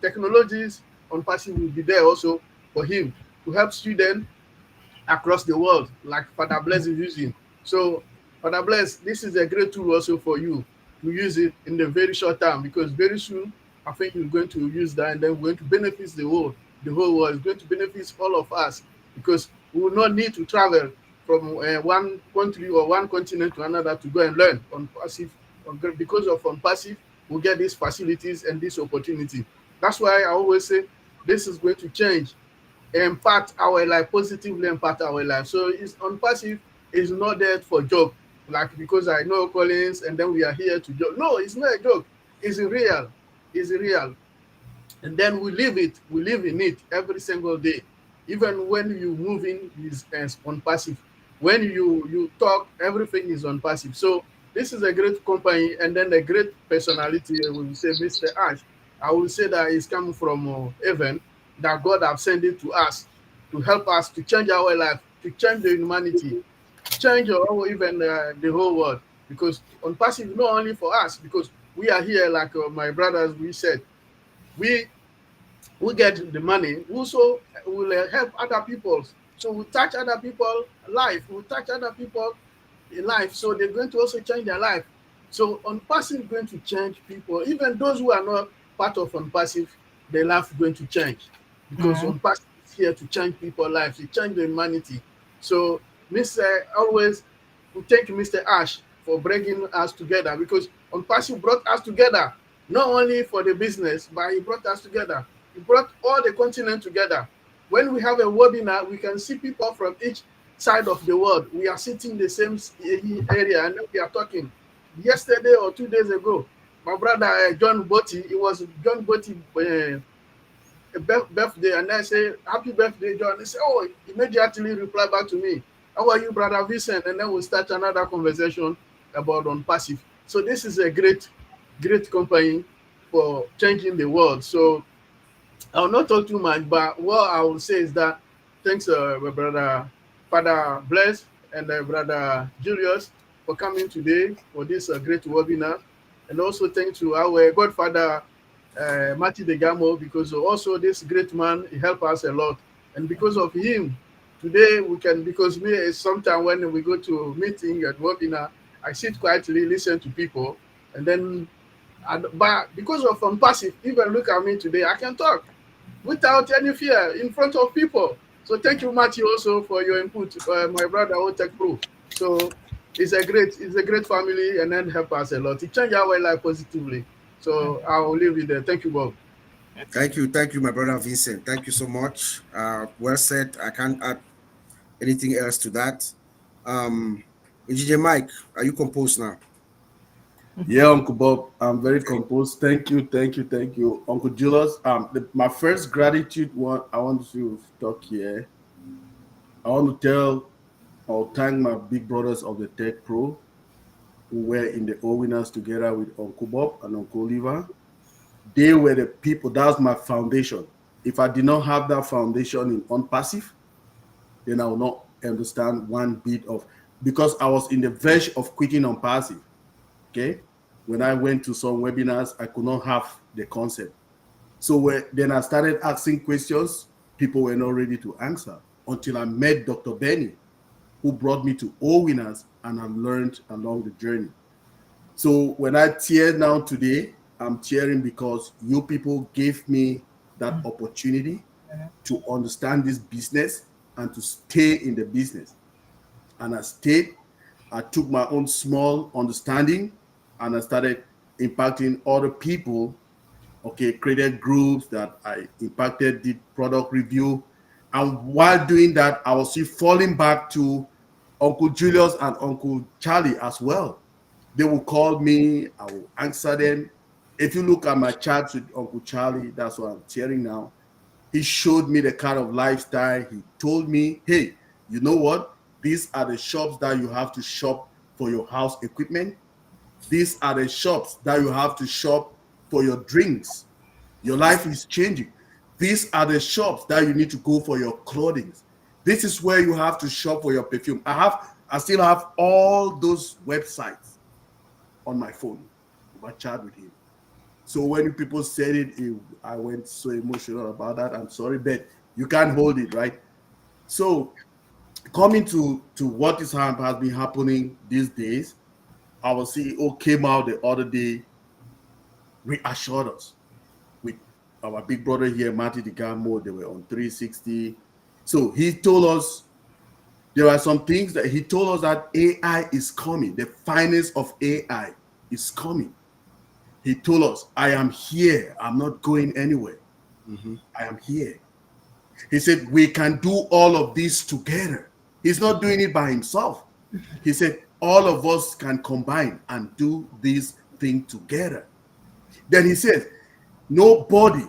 technologies, on passive will be there also for him to help students across the world, like Father Blaise is using. So, Father Blaise, this is a great tool also for you to use it in the very short term, because very soon I think you're going to use that, and then we're going to benefit the whole world. It's going to benefit all of us because we will not need to travel from one country or one continent to another to go and learn on passive. Because of on passive, we'll get these facilities and this opportunity. That's why I always say this is going to change, impact our life, positively impact our life. So it's on passive is not there for joke, like because I know Collins and then we are here to joke. No, it's not a joke. It's real. It's real. And then we live it. We live in it every single day. Even when you move in, is on passive. When you talk, everything is on passive. So this is a great company, and then a great personality. I will say Mr. Ash. I will say that it's coming from heaven, that God have sent it to us to help us to change our life, to change the humanity, change or even the whole world. Because on passive, not only for us, because we are here, like my brothers, we said, we get the money, also will help other people. So we touch other people life, we touch other people in life, so they're going to also change their life. So on passive is going to change people, even those who are not part of on passive, their life is going to change, because on passive is here to change people's lives, to change the humanity. So Mr. always we thank Mr. Ash for bringing us together, because on passive brought us together, not only for the business, but he brought us together. He brought all the continent together. When we have a webinar, we can see people from each side of the world. We are sitting in the same area and we are talking. Yesterday or 2 days ago, my brother John Botti, it was John Botti birthday, and I say, happy birthday, John. He said, oh, immediately reply back to me. How are you, brother Vincent? And then we'll start another conversation about on passive. So this is a great company for changing the world. So I'll not talk too much, but what I will say is that thanks, my brother Father Blaise and brother Julius for coming today for this great webinar, and also thanks to our Godfather Marty Degamo, because also this great man, he helped us a lot, and because of him, today we can, because me sometimes when we go to meeting at webinar, I sit quietly, listen to people, and then, but because of passive, even look at me today, I can talk without any fear in front of people. So thank you, Matthew, also for your input, my brother OTECH Pro. So it's a great family, and then help us a lot. It changed our life positively. So I'll leave it there. Thank you, Bob. Thank you, my brother Vincent. Thank you so much. Well said. I can't add Anything else to that? Engineer Mike, are you composed now? Yeah, Uncle Bob, I'm very composed. Thank you, thank you, thank you, Uncle Julius. My first gratitude one I want to talk here. I want to tell or thank my big brothers of the Tech Pro who were in the all winners together with Uncle Bob and Uncle Oliver. They were the people. That's my foundation. If I did not have that foundation in ONPASSIVE, then I will not understand one bit of, because I was in the verge of quitting ONPASSIVE. Okay, when I went to some webinars, I could not have the concept. So then I started asking questions people were not ready to answer until I met Dr. Benny, who brought me to all winners, and I've learned along the journey. So when I tear now today, I'm cheering because you people gave me that opportunity to understand this business and to stay in the business. And I stayed. I took my own small understanding and I started impacting other people. Okay, created groups that I impacted, did product review. And while doing that, I was still falling back to Uncle Julius and Uncle Charlie as well. They will call me, I will answer them. If you look at my chats with Uncle Charlie, that's what I'm sharing now. He showed me the kind of lifestyle. He told me, hey, you know what? These are the shops that you have to shop for your house equipment. These are the shops that you have to shop for your drinks. Your life is changing. These are the shops that you need to go for your clothing. This is where you have to shop for your perfume. I still have all those websites on my phone. I chat with him. So when people said it, I went so emotional about that. I'm sorry, but you can't hold it, right? So coming to what has been happening these days, our CEO came out the other day, reassured us with our big brother here, Marty DeGamo. They were on 360. So he told us there are some things that he told us that AI is coming. The finance of AI is coming. He told us, I am here. I'm not going anywhere. I am here. He said, we can do all of this together. He's not doing it by himself. He said, all of us can combine and do this thing together. Then he says, nobody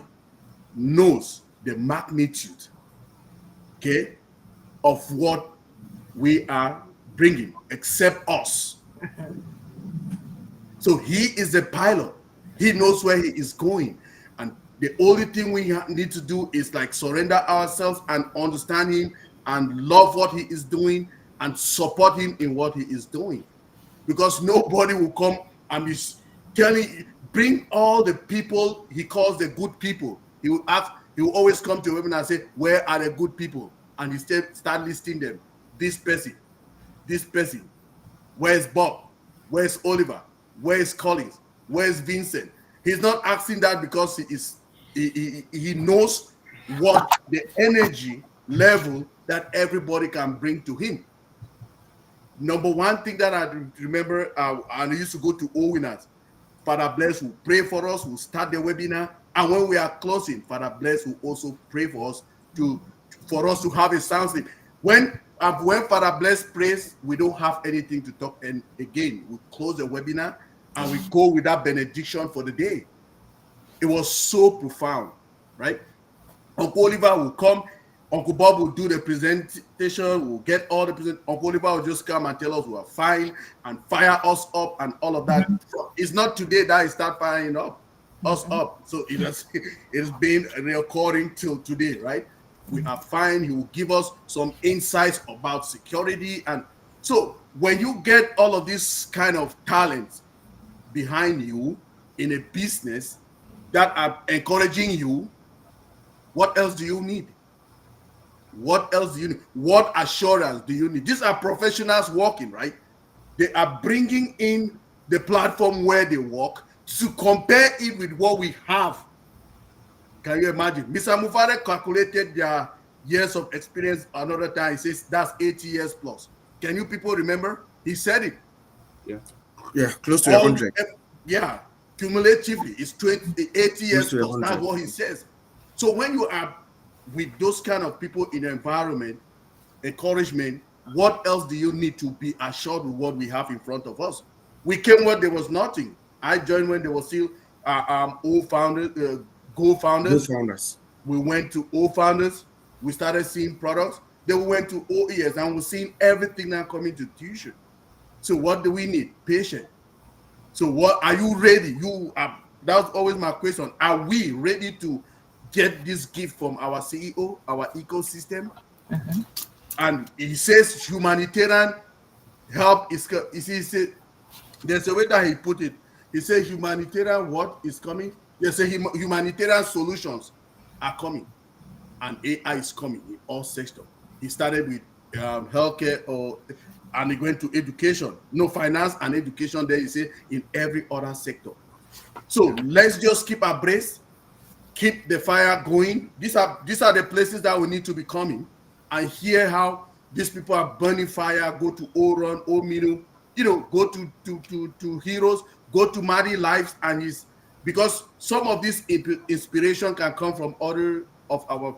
knows the magnitude, okay, of what we are bringing except us. So he is the pilot. He knows where he is going. And the only thing we need to do is like surrender ourselves and understand him and love what he is doing and support him in what he is doing. Because nobody will come and be telling, bring all the people he calls the good people. He will always come to him and say, where are the good people? And he start listing them. This person, where's Bob? Where's Oliver? Where's Collins? Where's Vincent? He's not asking that because he knows what the energy level that everybody can bring to him. Number one thing that I remember, I used to go to all winners. Father Blaise will pray for us, will start the webinar, and when we are closing, Father Blaise will also pray for us for us to have a sound sleep. When Father Blaise prays, we don't have anything to talk. And again, we close the webinar and we go with that benediction for the day. It was so profound, right? Uncle Oliver will come. Uncle Bob will do the presentation. We'll get all the present. Uncle Oliver will just come and tell us we are fine and fire us up and all of that. It's not today that he start firing us up. So it's been recording till today, right? We are fine. He will give us some insights about security. And so when you get all of this kind of talents behind you in a business that are encouraging you, what else do you need? What else do you need? What assurance do you need? These are professionals working, right? They are bringing in the platform where they work to compare it with what we have. Can you imagine? Mr. Mufare calculated their years of experience another time. He says that's 80 years plus. Can you people remember? He said it. Yeah, close to 100. Yeah, cumulatively, it's 80 years plus. That's what he says. So when you are with those kind of people in the environment, encouragement, what else do you need to be assured with what we have in front of us? We came when there was nothing. I joined when there was still old founders, Go founders. Those founders. We went to O founders. We started seeing products. Then we went to OES, and we're seeing everything now coming to tuition. So what do we need? Patience. So what are you ready? You are. That's always my question. Are we ready to get this gift from our CEO, our ecosystem? And he says humanitarian help is. There's a way that he put it. He said humanitarian what is coming? They say humanitarian solutions are coming, and AI is coming in all sectors. He started with healthcare, and he went to education. No, finance and education. There, he say in every other sector. So let's just keep abreast, keep the fire going. These are the places that we need to be coming and hear how these people are burning fire. Go to Oron, Middle, go to Heroes, go to Mighty Lives, and his. Because some of this inspiration can come from other of our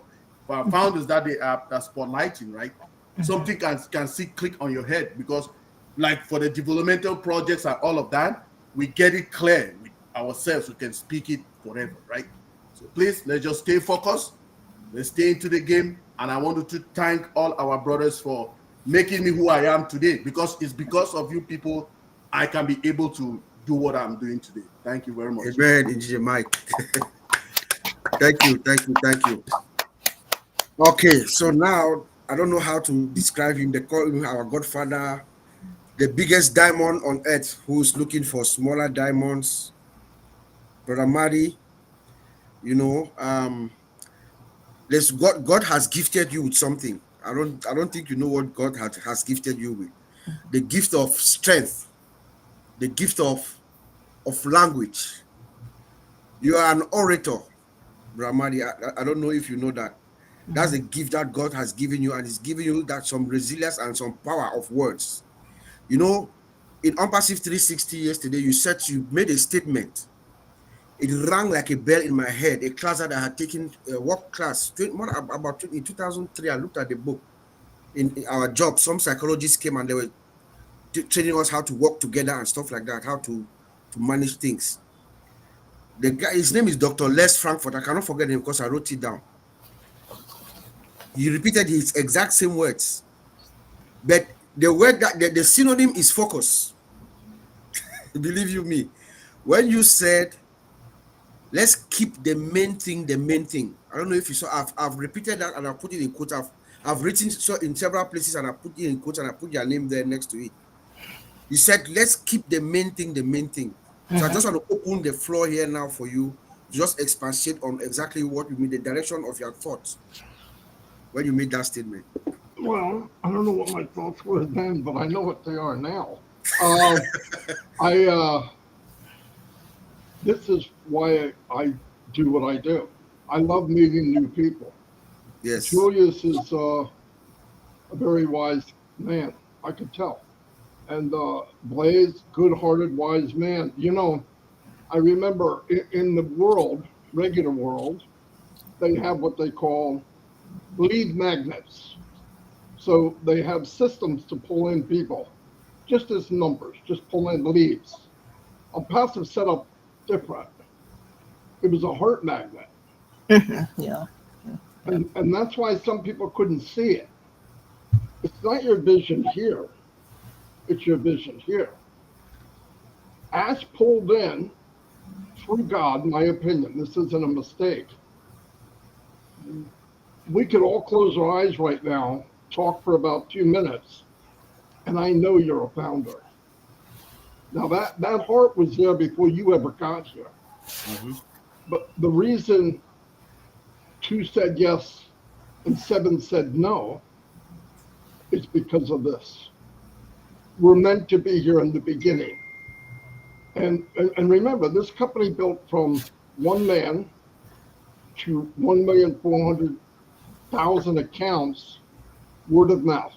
founders that they are spotlighting, right? Something can see click on your head, because like for the developmental projects and all of that, we get it clear with ourselves. We can speak it forever, right? So please, let's just stay focused. Let's stay into the game. And I want to thank all our brothers for making me who I am today, because it's because of you people I can be able to do what I'm doing today. Thank you very much. Amen, Engineer Mike. Thank you. Okay, so now I don't know how to describe him. They call him our godfather, the biggest diamond on earth, who's looking for smaller diamonds. Brother Mari, God has gifted you with something. I don't think you know what God has gifted you with. The gift of strength, the gift of language. You are an orator, Brother Mari. I don't know if you know that. That's a gift that God has given you, and He's giving you that some resilience and some power of words. In ONPASSIVE 360 yesterday, you made a statement. It rang like a bell in my head. A class that I had taken, a work class, in 2003. I looked at the book. In our job, some psychologists came and they were training us how to work together and stuff like that, how to manage things. The guy, his name is Dr. Les Frankfurt. I cannot forget him because I wrote it down. He repeated his exact same words, but the word that the synonym is focus. Believe you me, when you said, let's keep the main thing. I don't know if you saw. I've repeated that and I put it in quotes. I've written so in several places and I put it in quotes and I put your name there next to it. You said, let's keep the main thing. So I just want to open the floor here now for you to just expatiate on exactly what you mean, the direction of your thoughts when you made that statement. Well, I don't know what my thoughts were then, but I know what they are now. This is why I do what I do. I love meeting new people. Yes. Julius is a very wise man, I could tell. And Blaise, good-hearted, wise man. I remember in the world, regular world, they have what they call lead magnets. So they have systems to pull in people, just as numbers, just pull in leads. ONPASSIVE set up different. It was a heart magnet. Yeah. And that's why some people couldn't see it. It's not your vision here. It's your vision here. As pulled in through God, in my opinion, this isn't a mistake. We could all close our eyes right now, talk for about 2 minutes, and I know you're a founder. Now that heart was there before you ever got here. But the reason 2 said yes and 7 said no is because of this. We're meant to be here in the beginning. And remember, this company built from 1 man to 1,400,000 accounts, word of mouth.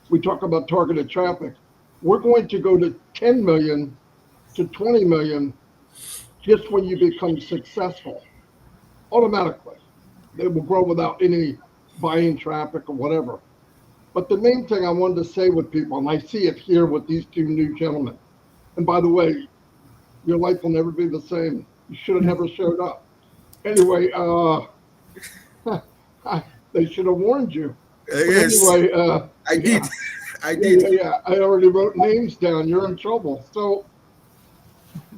We talk about targeted traffic. We're going to go to 10 million to 20 million just when you become successful. Automatically. They will grow without any buying traffic or whatever. But the main thing I wanted to say with people, and I see it here with these two new gentlemen, and by the way, your life will never be the same. You should have never showed up. Anyway, they should have warned you. But Yes, anyway, I did. yeah, I did. yeah. I already wrote names down. You're in trouble. So,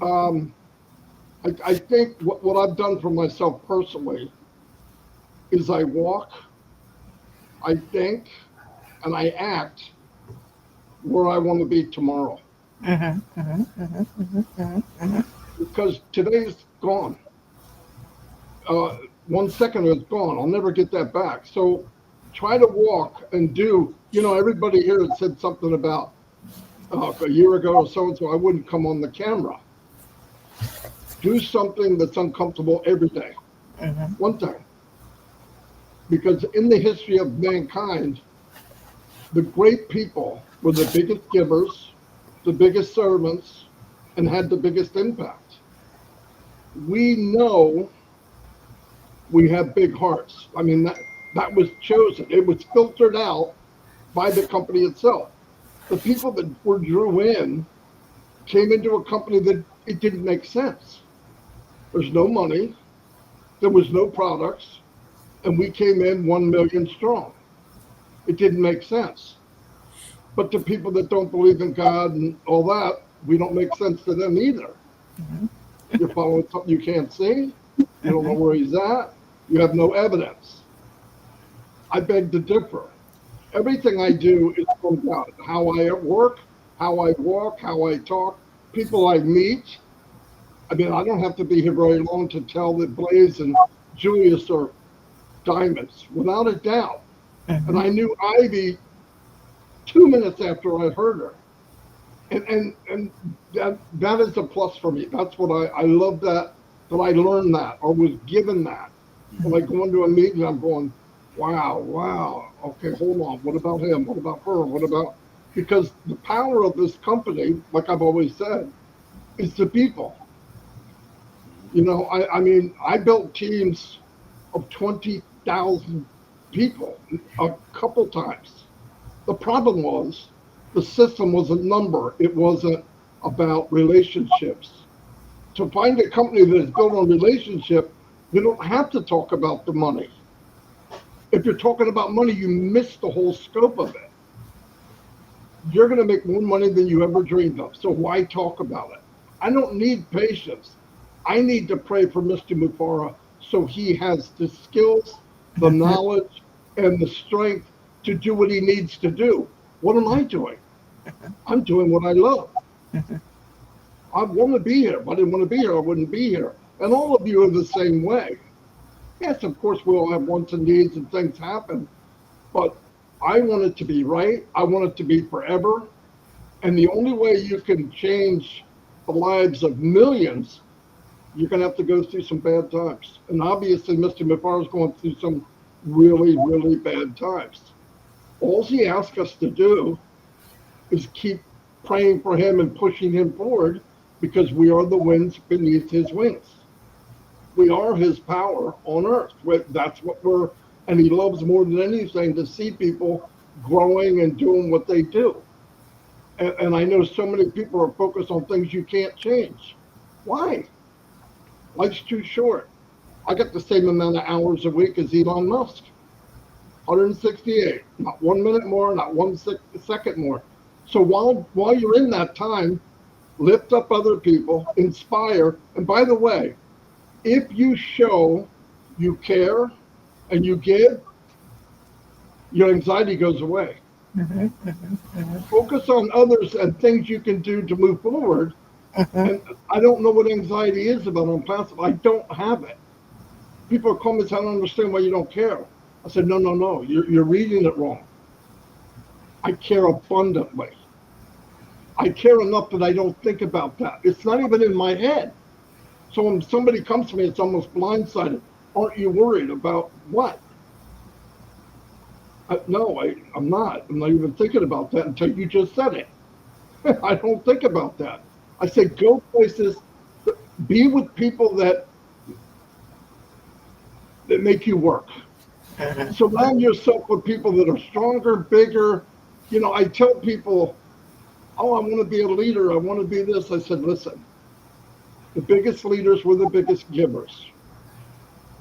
I think what I've done for myself personally is I walk, I think, and I act where I want to be tomorrow. Because today's gone. 1 second is gone. I'll never get that back. So try to walk and do, everybody here had said something about a year ago or so I wouldn't come on the camera. Do something that's uncomfortable every day. One time. Because in the history of mankind, the great people were the biggest givers, the biggest servants, and had the biggest impact. We know we have big hearts. I mean, that was chosen. It was filtered out by the company itself. The people that were drew in came into a company that it didn't make sense. There's no money, there was no products, and we came in 1 million strong. It didn't make sense. But to people that don't believe in God and all that, we don't make sense to them either. You're following something you can't see, you don't know where he's at, you have no evidence. I beg to differ. Everything I do is from God. How I work, how I walk, how I talk, people I meet. I mean, I don't have to be here very long to tell that Blaise and Julius are diamonds, without a doubt. And I knew Ivy 2 minutes after I heard her. And that is a plus for me. That's what I love, that I learned that or was given that. When I go into a meeting, I'm going, wow, okay, hold on. What about him? What about her? What about, because the power of this company, like I've always said, is the people. I mean, I built teams of 20,000 people a couple times. The problem was the system was a number. It wasn't about relationships. To find a company that is built on relationship, you don't have to talk about the money. If you're talking about money, you miss the whole scope of it. You're going to make more money than you ever dreamed of. So why talk about it? I don't need patience. I need to pray for Mr. Mufara so he has the skills, the knowledge, and the strength to do what he needs to do. What am I doing? I'm doing what I love. I want to be here. If I didn't want to be here, I wouldn't be here. And all of you are the same way. Yes, of course, we all have wants and needs and things happen, but I want it to be right. I want it to be forever. And the only way you can change the lives of millions, you're going to have to go through some bad times. And obviously, Mr. Mufara is going through some really, really bad times. All he asks us to do is keep praying for him and pushing him forward, because we are the winds beneath his wings. We are his power on earth. That's what we're, and he loves more than anything to see people growing and doing what they do. And I know so many people are focused on things you can't change. Why? Life's too short. I got the same amount of hours a week as Elon Musk. 168, not 1 minute more, not 1 second more. So while you're in that time, lift up other people, inspire. And by the way, if you show you care and you give, your anxiety goes away. Focus on others and things you can do to move forward. And I don't know what anxiety is about ONPASSIVE. I don't have it. People are calling me saying, I don't understand why you don't care. I said, no, you're reading it wrong. I care abundantly. I care enough that I don't think about that. It's not even in my head. So when somebody comes to me, it's almost blindsided. Aren't you worried about what? No, I'm not. I'm not even thinking about that until you just said it. I don't think about that. I say go places, be with people that make you work. Surround yourself with people that are stronger, bigger. You know, I tell people, oh, I want to be a leader. I want to be this. I said, listen, the biggest leaders were the biggest givers.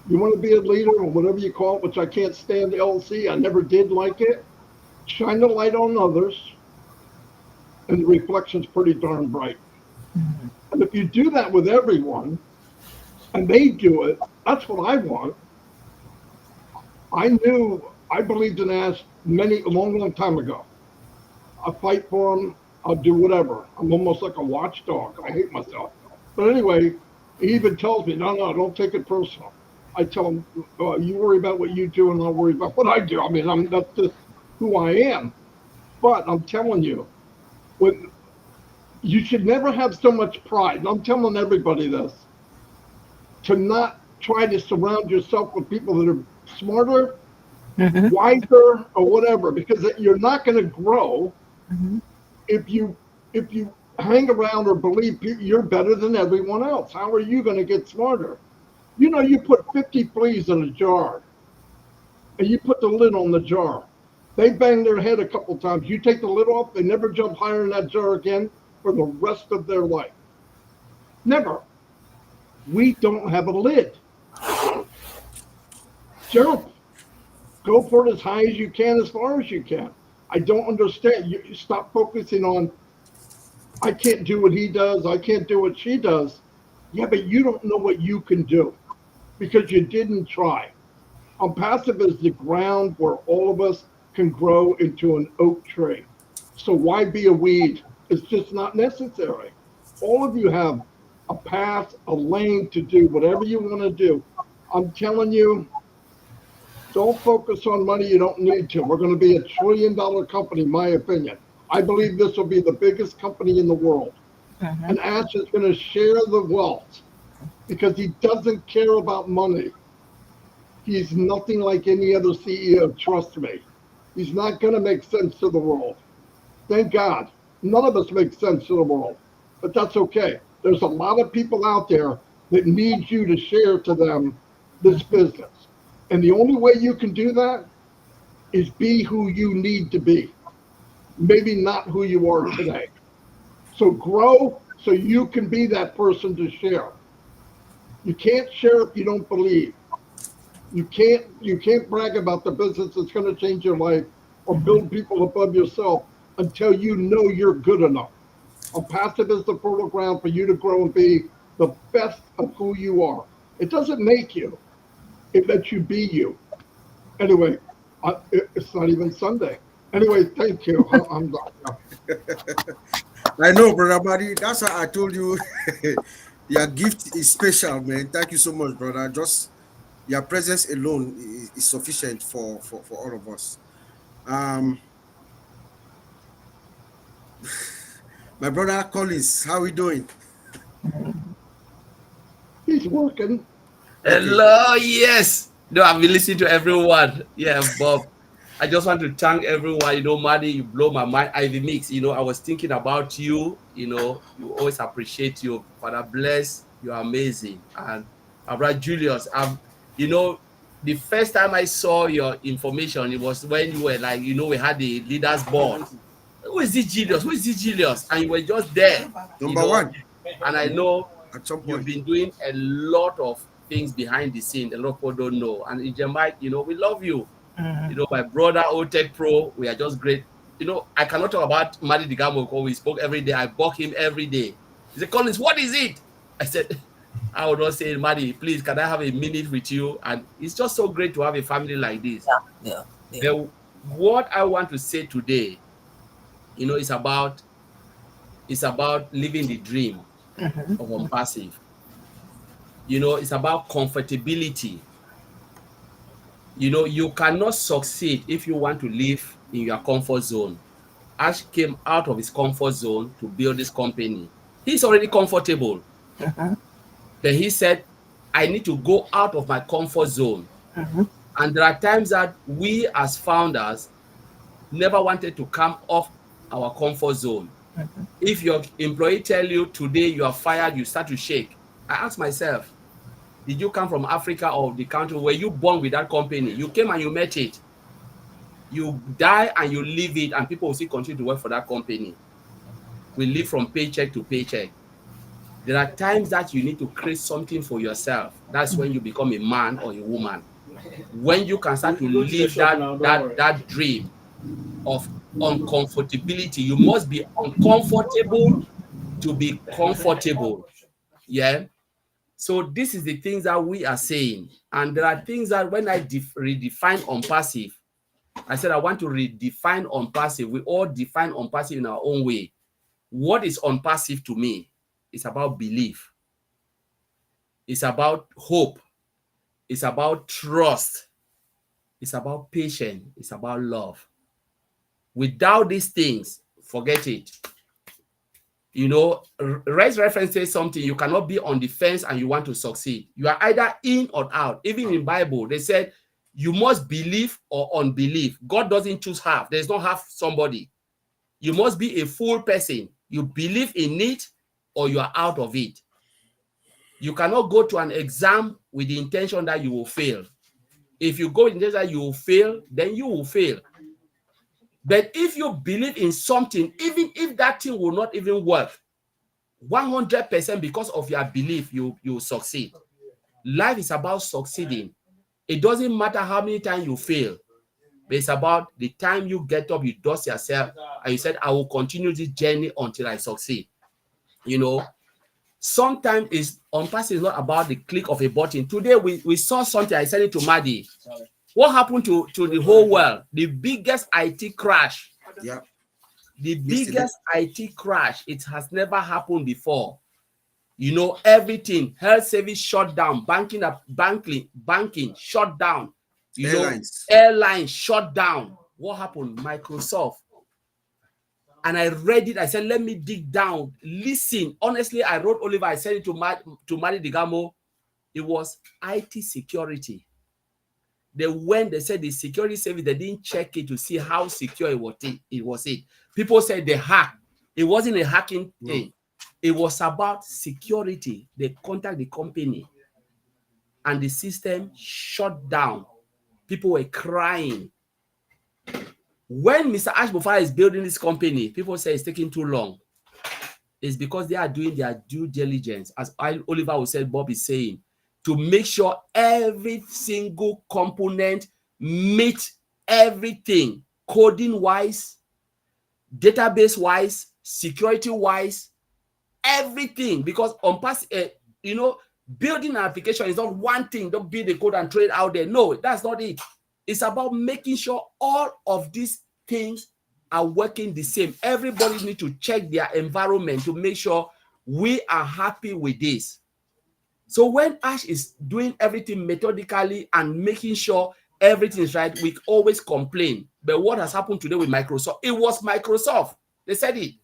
You want to be a leader or whatever you call it, which I can't stand LC. I never did like it. Shine the light on others, and the reflection's pretty darn bright. And if you do that with everyone, and they do it, that's what I want. I believed in Ash a long time ago. I'll fight for them. I'll do whatever. I'm almost like a watchdog. I hate myself. But anyway, he even tells me, no, don't take it personal. I tell him, you worry about what you do and I'll worry about what I do. I mean, that's just who I am. But I'm telling you, you should never have so much pride. And I'm telling everybody this, to not try to surround yourself with people that are smarter, wiser, or whatever, because you're not going to grow if you hang around or believe you're better than everyone else. How are you going to get smarter? You know, you put 50 fleas in a jar, and you put the lid on the jar. They bang their head a couple times. You take the lid off, they never jump higher in that jar again for the rest of their life. Never. We don't have a lid. Jump. Go for it as high as you can, as far as you can. I don't understand. You stop focusing on, I can't do what he does. I can't do what she does. Yeah, but you don't know what you can do because you didn't try. Passive is the ground where all of us can grow into an oak tree. So why be a weed? It's just not necessary. All of you have a path, a lane to do whatever you want to do. I'm telling you, don't focus on money you don't need to. We're going to be $1 trillion company, in my opinion. I believe this will be the biggest company in the world. And Ash is going to share the wealth because he doesn't care about money. He's nothing like any other CEO, trust me. He's not going to make sense to the world. Thank God. None of us make sense to the world, but that's okay. There's a lot of people out there that need you to share to them this business. And the only way you can do that is be who you need to be, maybe not who you are today. So grow so you can be that person to share. You can't share if you don't believe. You can't brag about the business that's going to change your life or build people above yourself until you know you're good enough. Passive is the fertile ground for you to grow and be the best of who you are. It doesn't make you. It lets you be you. Anyway, it's not even Sunday. Anyway, thank you. I'm done. I know, brother buddy. That's why I told you your gift is special, man. Thank you so much, brother. Just your presence alone is sufficient for all of us. My brother Collins, how are we doing? He's working. Hello, yes. No, I've been listening to everyone. Yeah, Bob. I just want to thank everyone. You know, Maddie, you blow my mind. Ivy Mix, you know, I was thinking about you. You know, you always appreciate you. Father Blaise, you're amazing. And my brother Julius, you know, the first time I saw your information, it was when you were like, you know, we had the leaders board. Who is this Julius? Who is this Julius? And you were just there. Number one. And I know at some point you've been doing a lot of things behind the scene. A lot of people don't know. And in Jamaica, you know, we love you. You know, my brother OTECH Pro, we are just great. You know, I cannot talk about Madi Digamo because we spoke every day. I bug him every day. He said, Collins, what is it? I said, I would not say, Madi, please, can I have a minute with you? And it's just so great to have a family like this. Yeah. What I want to say today, you know, it's about living the dream of ONPASSIVE. You know, it's about comfortability. You know, you cannot succeed if you want to live in your comfort zone. Ash came out of his comfort zone to build this company. He's already comfortable. But he said, I need to go out of my comfort zone. And there are times that we as founders never wanted to come off our comfort zone. If your employee tell you today you are fired, you start to shake. I ask myself, Did you come from Africa or the country? Were you born with that company? You came and you met it. You die and you leave it, and people will still continue to work for that company. We live from paycheck to paycheck. There are times that you need to create something for yourself. That's when you become a man or a woman. When you can start to live that dream of uncomfortability. You must be uncomfortable to be comfortable. Yeah. So this is the things that we are saying. And there are things that when I redefine ONPASSIVE, I said I want to redefine ONPASSIVE. We all define ONPASSIVE in our own way. What is ONPASSIVE to me? It's about belief. It's about hope. It's about trust. It's about patience. It's about love. Without these things, forget it. You know, Rice reference says something. You cannot be on the fence and you want to succeed. You are either in or out. Even in Bible, they said you must believe or unbelieve. God doesn't choose half. There's no half somebody. You must be a full person. You believe in it or you are out of it. You cannot go to an exam with the intention that you will fail. If you go in the intention that you will fail, then you will fail. But if you believe in something, even if that thing will not even work, 100% because of your belief, you succeed. Life is about succeeding. It doesn't matter how many times you fail, but it's about the time you get up, you dust yourself, and you said, I will continue this journey until I succeed. You know, sometimes ONPASSIVE is not about the click of a button. Today, we saw something, I said it to Maddie. What happened to the whole world? The biggest IT crash. Yeah. The biggest IT crash. It has never happened before. You know, everything, health service shut down, banking shut down. Airlines shut down. What happened? Microsoft. And I read it. I said, let me dig down. Listen. Honestly, I wrote Oliver. I sent it to Mari Digamo. It was IT security. They said the security service, they didn't check it to see how secure it was. People said they hacked. It wasn't a hacking thing. It was about security. They contacted the company and the system shut down. People were crying. When Mr. Ashbufara is building this company, people say it's taking too long. It's because they are doing their due diligence. As Oliver will say, Bob is saying, to make sure every single component meets everything, coding-wise, database-wise, security-wise, everything. Because ONPASSIVE, you know, building an application is not one thing. Don't build the code and throw it out there. No, that's not it. It's about making sure all of these things are working the same. Everybody needs to check their environment to make sure we are happy with this. So when Ash is doing everything methodically and making sure everything is right, we always complain. But what has happened today with Microsoft? It was Microsoft. They said it.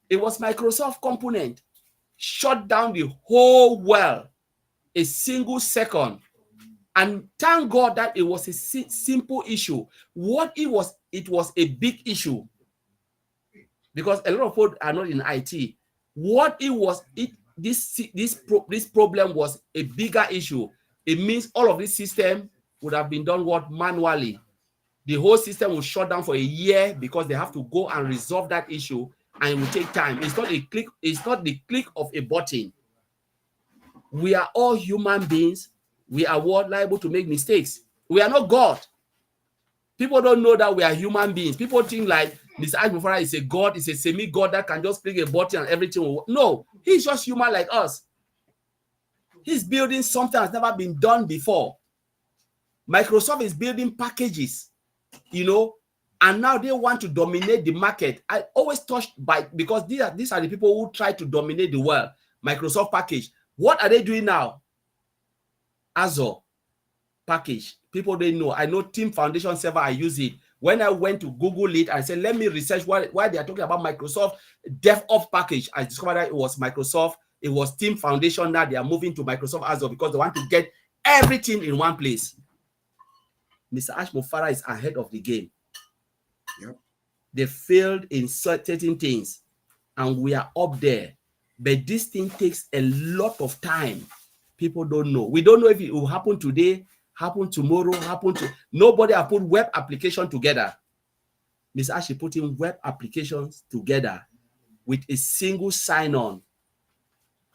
It was Microsoft component. Shut down the whole world. A single second. And thank God that it was a simple issue. What it was a big issue. Because a lot of people are not in IT. What it was, this problem was a bigger issue. It means all of this system would have been done manually. The whole system will shut down for a year because they have to go and resolve that issue, and it will take time. It's not a click, it's not the click of a button. We are all human beings. We are all liable to make mistakes. We are not God. People don't know that we are human beings. People think like Mr. Ashbufara is a God, is a semi-God that can just click a button and everything will work. No, he's just human like us. He's building something that's never been done before. Microsoft is building packages, you know, and now they want to dominate the market. I always touched by, because these are the people who try to dominate the world. Microsoft package. What are they doing now? Azure package. People didn't know. I know Team Foundation server, I use it. When I went to Google it, I said, let me research why they are talking about Microsoft DevOps package. I discovered that it was Microsoft. It was Team Foundation. Now they are moving to Microsoft Azure because they want to get everything in one place. Mr. Ashbufara is ahead of the game. Yep. They failed in certain things, and we are up there. But this thing takes a lot of time. People don't know. We don't know if it will happen today, happen tomorrow, nobody have put web application together. Miss Ashley putting web applications together with a single sign-on.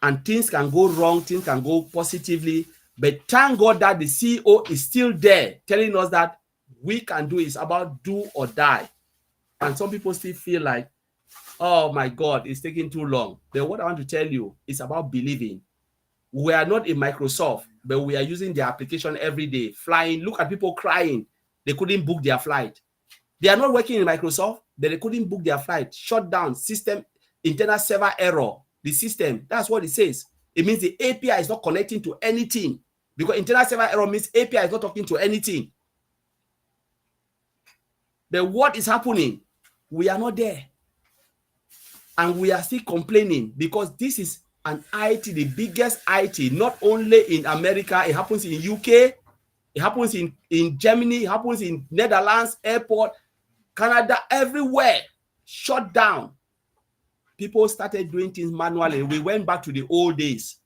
And things can go wrong, things can go positively. But thank God that the CEO is still there telling us that we can do it. It's about do or die. And some people still feel like, oh my God, it's taking too long. But what I want to tell you is about believing. We are not in Microsoft, but we are using the application every day, flying. Look at people crying. They couldn't book their flight. They are not working in Microsoft, but they couldn't book their flight. Shut down, system, internal server error. The system, that's what it says. It means the API is not connecting to anything, because internal server error means API is not talking to anything. But what is happening? We are not there. And we are still complaining because this is an IT, the biggest IT, not only in America, it happens in UK, it happens in Germany, it happens in Netherlands, airport, Canada, everywhere. Shut down. People started doing things manually. We went back to the old days.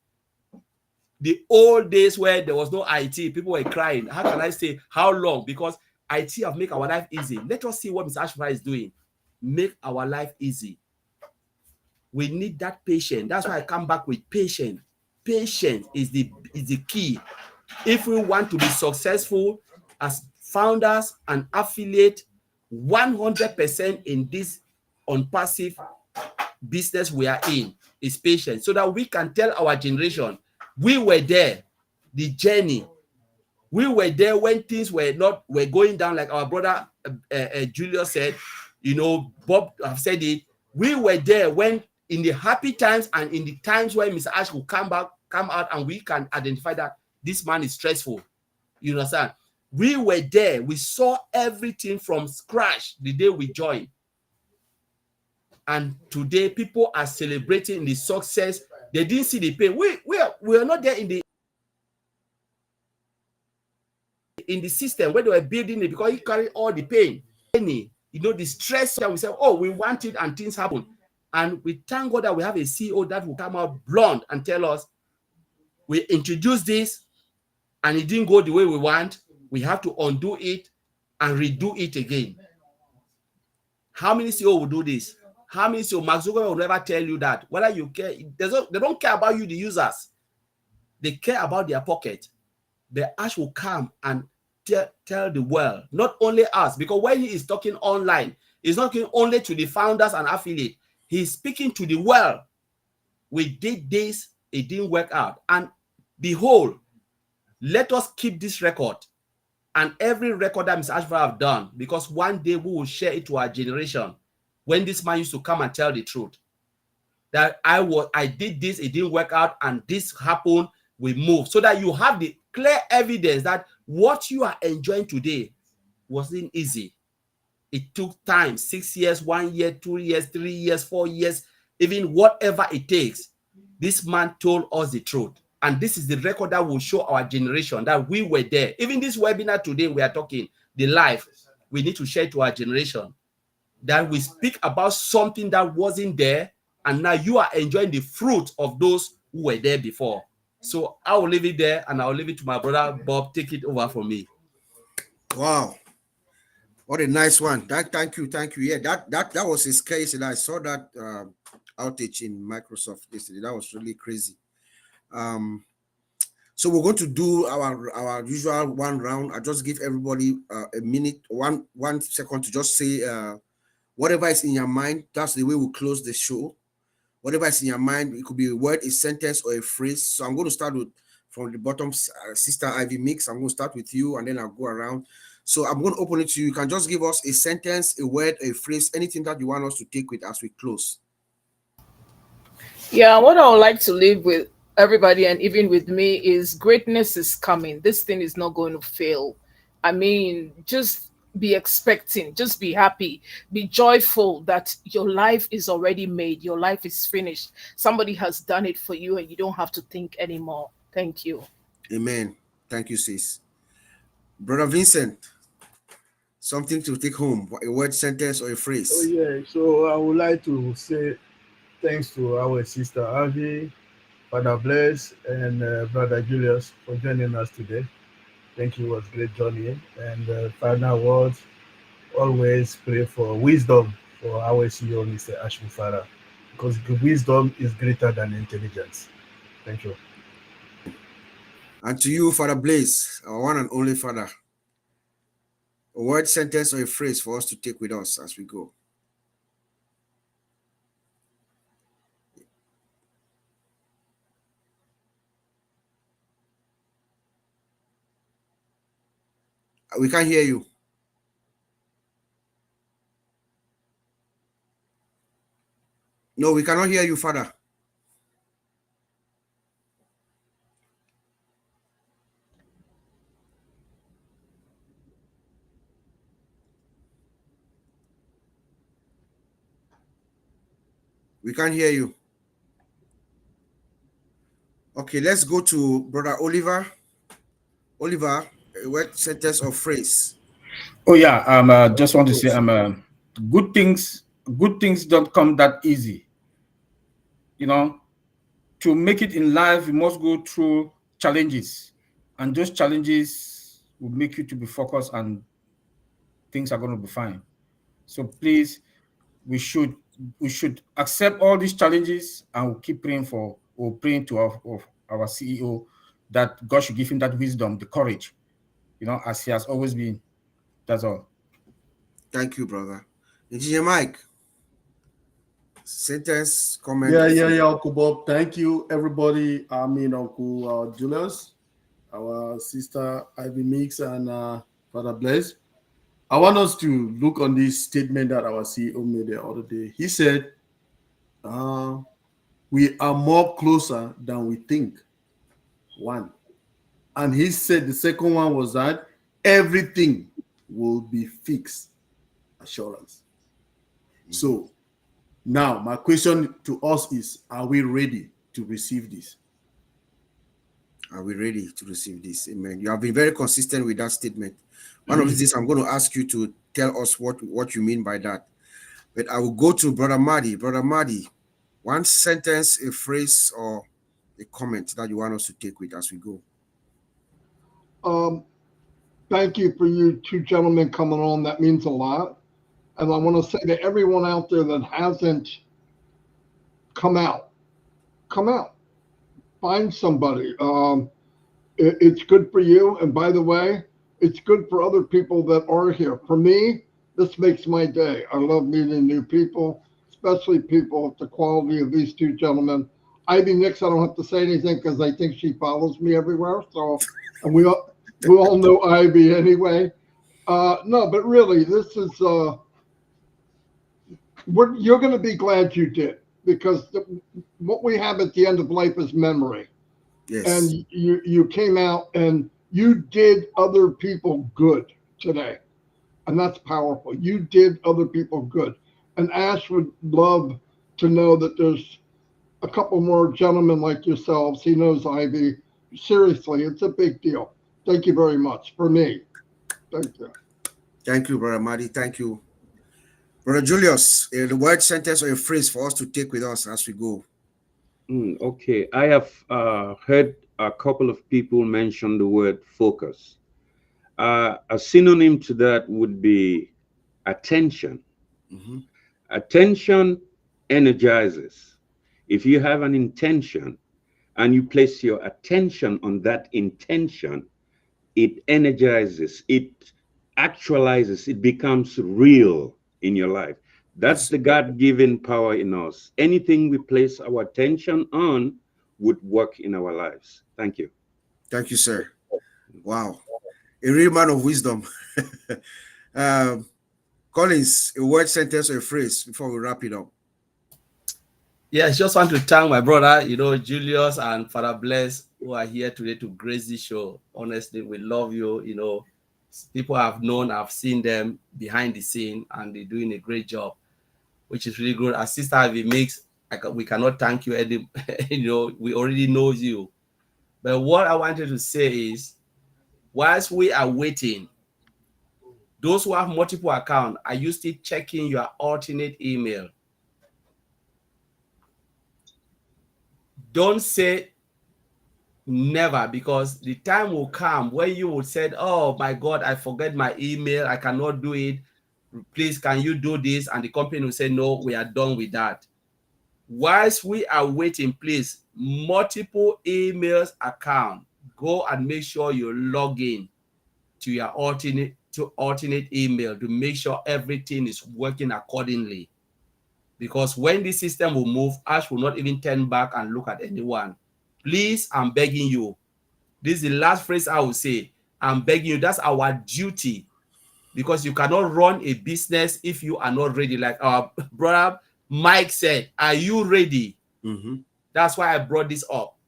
The old days where there was no IT, people were crying. How can I say how long? Because IT have made our life easy. Let us see what Mr. Ashford is doing. Make our life easy. We need that patience. That's why I come back with patience. Patience is the key. If we want to be successful as founders and affiliate 100% in this ONPASSIVE business we are in, is patience, so that we can tell our generation, we were there, the journey. We were there when things were going down, like our brother Julius said, you know, Bob have said it. We were there when in the happy times and in the times where Mr. Ash will come out, and we can identify that this man is stressful. You understand? We were there. We saw everything from scratch the day we joined. And today people are celebrating the success. They didn't see the pain. We are not there in the system where they were building it, because he carried all the pain. You know, the stress, and we say, oh, we want it, and things happen. And we thank God that we have a CEO that will come out blunt and tell us, we introduced this and it didn't go the way we want. We have to undo it and redo it again. How many CEO will do this? How many CEO? Mark Zuckerberg will never tell you that. Whether you care, they don't care about you, the users. They care about their pocket. The Ash will come and tell the world, not only us, because when he is talking online, he's not talking only to the founders and affiliate. He's speaking to the world. We did this, it didn't work out. And behold, let us keep this record and every record that Mr. Ashford have done, because one day we will share it to our generation. When this man used to come and tell the truth, that I did this, it didn't work out, and this happened, we moved, so that you have the clear evidence that what you are enjoying today wasn't easy. It took time, 6 years, 1 year, 2 years, 3 years, 4 years, even whatever it takes. This man told us the truth. And this is the record that will show our generation that we were there. Even this webinar today, we are talking, the life, we need to share to our generation. That we speak about something that wasn't there, and now you are enjoying the fruit of those who were there before. So I will leave it there, and I'll leave it to my brother Bob. Take it over from me. Wow. What a nice one. Thank you. Yeah, that was his case, and I saw that outage in Microsoft yesterday. That was really crazy. So we're going to do our usual one round. I just give everybody a minute, one second to just say whatever is in your mind. That's the way we close the show. Whatever is in your mind, it could be a word, a sentence, or a phrase. So I'm going to start from the bottom, Sister Ivy Mix. I'm going to start with you, and then I'll go around. So I'm going to open it to you. You can just give us a sentence, a word, a phrase, anything that you want us to take with as we close. Yeah, what I would like to leave with everybody, and even with me, is greatness is coming. This thing is not going to fail. I mean, just be expecting, just be happy, be joyful that your life is already made, your life is finished. Somebody has done it for you, and you don't have to think anymore. Thank you. Amen. Thank you, sis. Brother Vincent, something to take home, a word, sentence, or a phrase. Oh yeah, so I would like to say thanks to our sister Avi Father Blaise and Brother Julius for joining us today. Thank you. It was a great journey. And final words, always pray for wisdom for our CEO, Mr. Ashmi Farah, because wisdom is greater than intelligence. Thank you. And to you, Father Blaise, our one and only Father, a word, sentence, or a phrase for us to take with us as we go. We can't hear you. No, we cannot hear you, Father. We can't hear you. Okay, let's go to Brother Oliver. Oliver, a word, sentence, or phrase. Oh yeah, just want to say, good things don't come that easy. You know, to make it in life, you must go through challenges, and those challenges will make you to be focused, and things are going to be fine. So please, we should accept all these challenges, and we'll keep praying to our CEO that God should give him that wisdom, the courage, as he has always been. That's all. Thank you, brother. Engineer Mike, sentence, comment. Yeah, Uncle Bob. Thank you, everybody. I mean, Uncle Julius, our sister Ivy Mix, and Father Blaise. I want us to look on this statement that our CEO made the other day. He said, we are more closer than we think. One. And he said the second one was that everything will be fixed. Assurance. So now my question to us is, are we ready to receive this? Are we ready to receive this? Amen. You have been very consistent with that statement. One of these days, I'm going to ask you to tell us what you mean by that. But I will go to Brother Madi. Brother Madi, one sentence, a phrase, or a comment that you want us to take with as we go. Thank you for you two gentlemen coming on. That means a lot. And I want to say to everyone out there that hasn't come out. Find somebody. It's good for you. And by the way, it's good for other people that are here. For me, this makes my day. I love meeting new people, especially people of the quality of these two gentlemen. Ivy Nix, I don't have to say anything because I think she follows me everywhere. So, and we all know Ivy anyway. No, but really, this is, you're going to be glad you did, because what we have at the end of life is memory. Yes. And you came out and you did other people good today. And that's powerful. You did other people good. And Ash would love to know that there's a couple more gentlemen like yourselves. He knows Ivy. Seriously, it's a big deal. Thank you very much for me. Thank you. Thank you, Brother Madi. Thank you. Brother Julius, a word, sentence, or a phrase for us to take with us as we go. Okay, I have heard a couple of people mention the word focus. A synonym to that would be attention. Attention energizes. If you have an intention and you place your attention on that intention, it energizes, it actualizes, it becomes real in your life. That's the God-given power in us. Anything we place our attention on would work in our lives. Thank you. Thank you, sir. Wow. A real man of wisdom. Collins, a word, sentence, or a phrase before we wrap it up. Yes, just want to thank my brother, Julius and Father Blaise, who are here today to grace this show. Honestly, we love you. People I've seen them behind the scene, and they're doing a great job, which is really good. As Sister Ivy makes, we cannot thank you. We already know you. But what I wanted to say is, whilst we are waiting, those who have multiple accounts, are you still checking your alternate email? don't say never, because the time will come when you will say, oh my God, I forget my email, I cannot do it. Please, can you do this? And the company will say, no, we are done with that. Whilst we are waiting, please, multiple emails account, go and make sure you log in to your alternate email to make sure everything is working accordingly. Because when the system will move, Ash will not even turn back and look at anyone. Please, I'm begging you. This is the last phrase I will say. I'm begging you. That's our duty. Because you cannot run a business if you are not ready. Like our brother Mike said, are you ready? That's why I brought this up.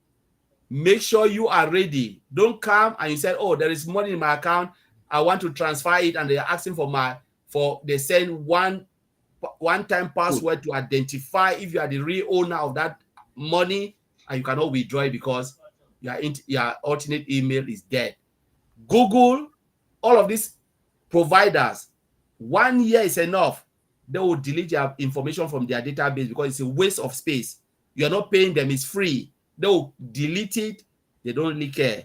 Make sure you are ready. Don't come and you say, oh, there is money in my account, I want to transfer it, and they're asking they send one-time password to identify if you are the real owner of that money, and you cannot withdraw it because your alternate email is dead. Google, all of these providers, 1 year is enough. They will delete your information from their database because it's a waste of space. You're not paying them, it's free. They will delete it. They don't really care.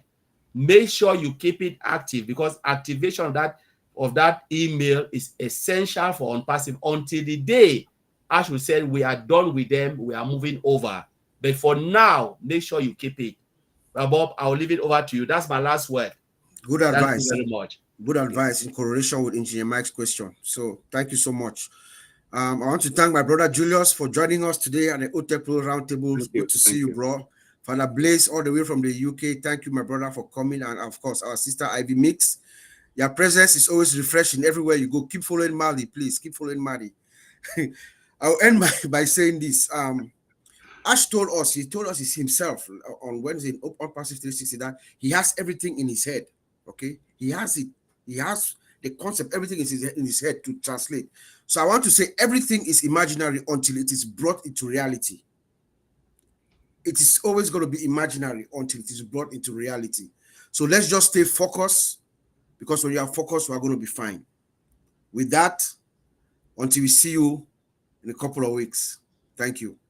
Make sure you keep it active, because activation of that email is essential for ONPASSIVE until the day Ash will say we are done with them, we are moving over. But for now, make sure you keep it. Bob, I'll leave it over to you. That's my last word. Good advice. Thank you very much. Good advice in correlation with Engineer Mike's question. So thank you so much. I want to thank my brother Julius for joining us today at the OTECH Pro Roundtable. Good to see you, bro. Father Blaise, all the way from the UK. Thank you, my brother, for coming. And of course, our sister Ivy Mix. Your presence is always refreshing everywhere you go. Keep following Mali, please. Keep following Mali. I'll end by saying this. Ash told us, he told us himself on Wednesday in ONPASSIVE 360 that he has everything in his head. Okay? He has it. He has the concept, everything is in his head to translate. So I want to say everything is imaginary until it is brought into reality. It is always going to be imaginary until it is brought into reality. So let's just stay focused, because when you are focused, we are going to be fine. With that, until we see you in a couple of weeks. Thank you.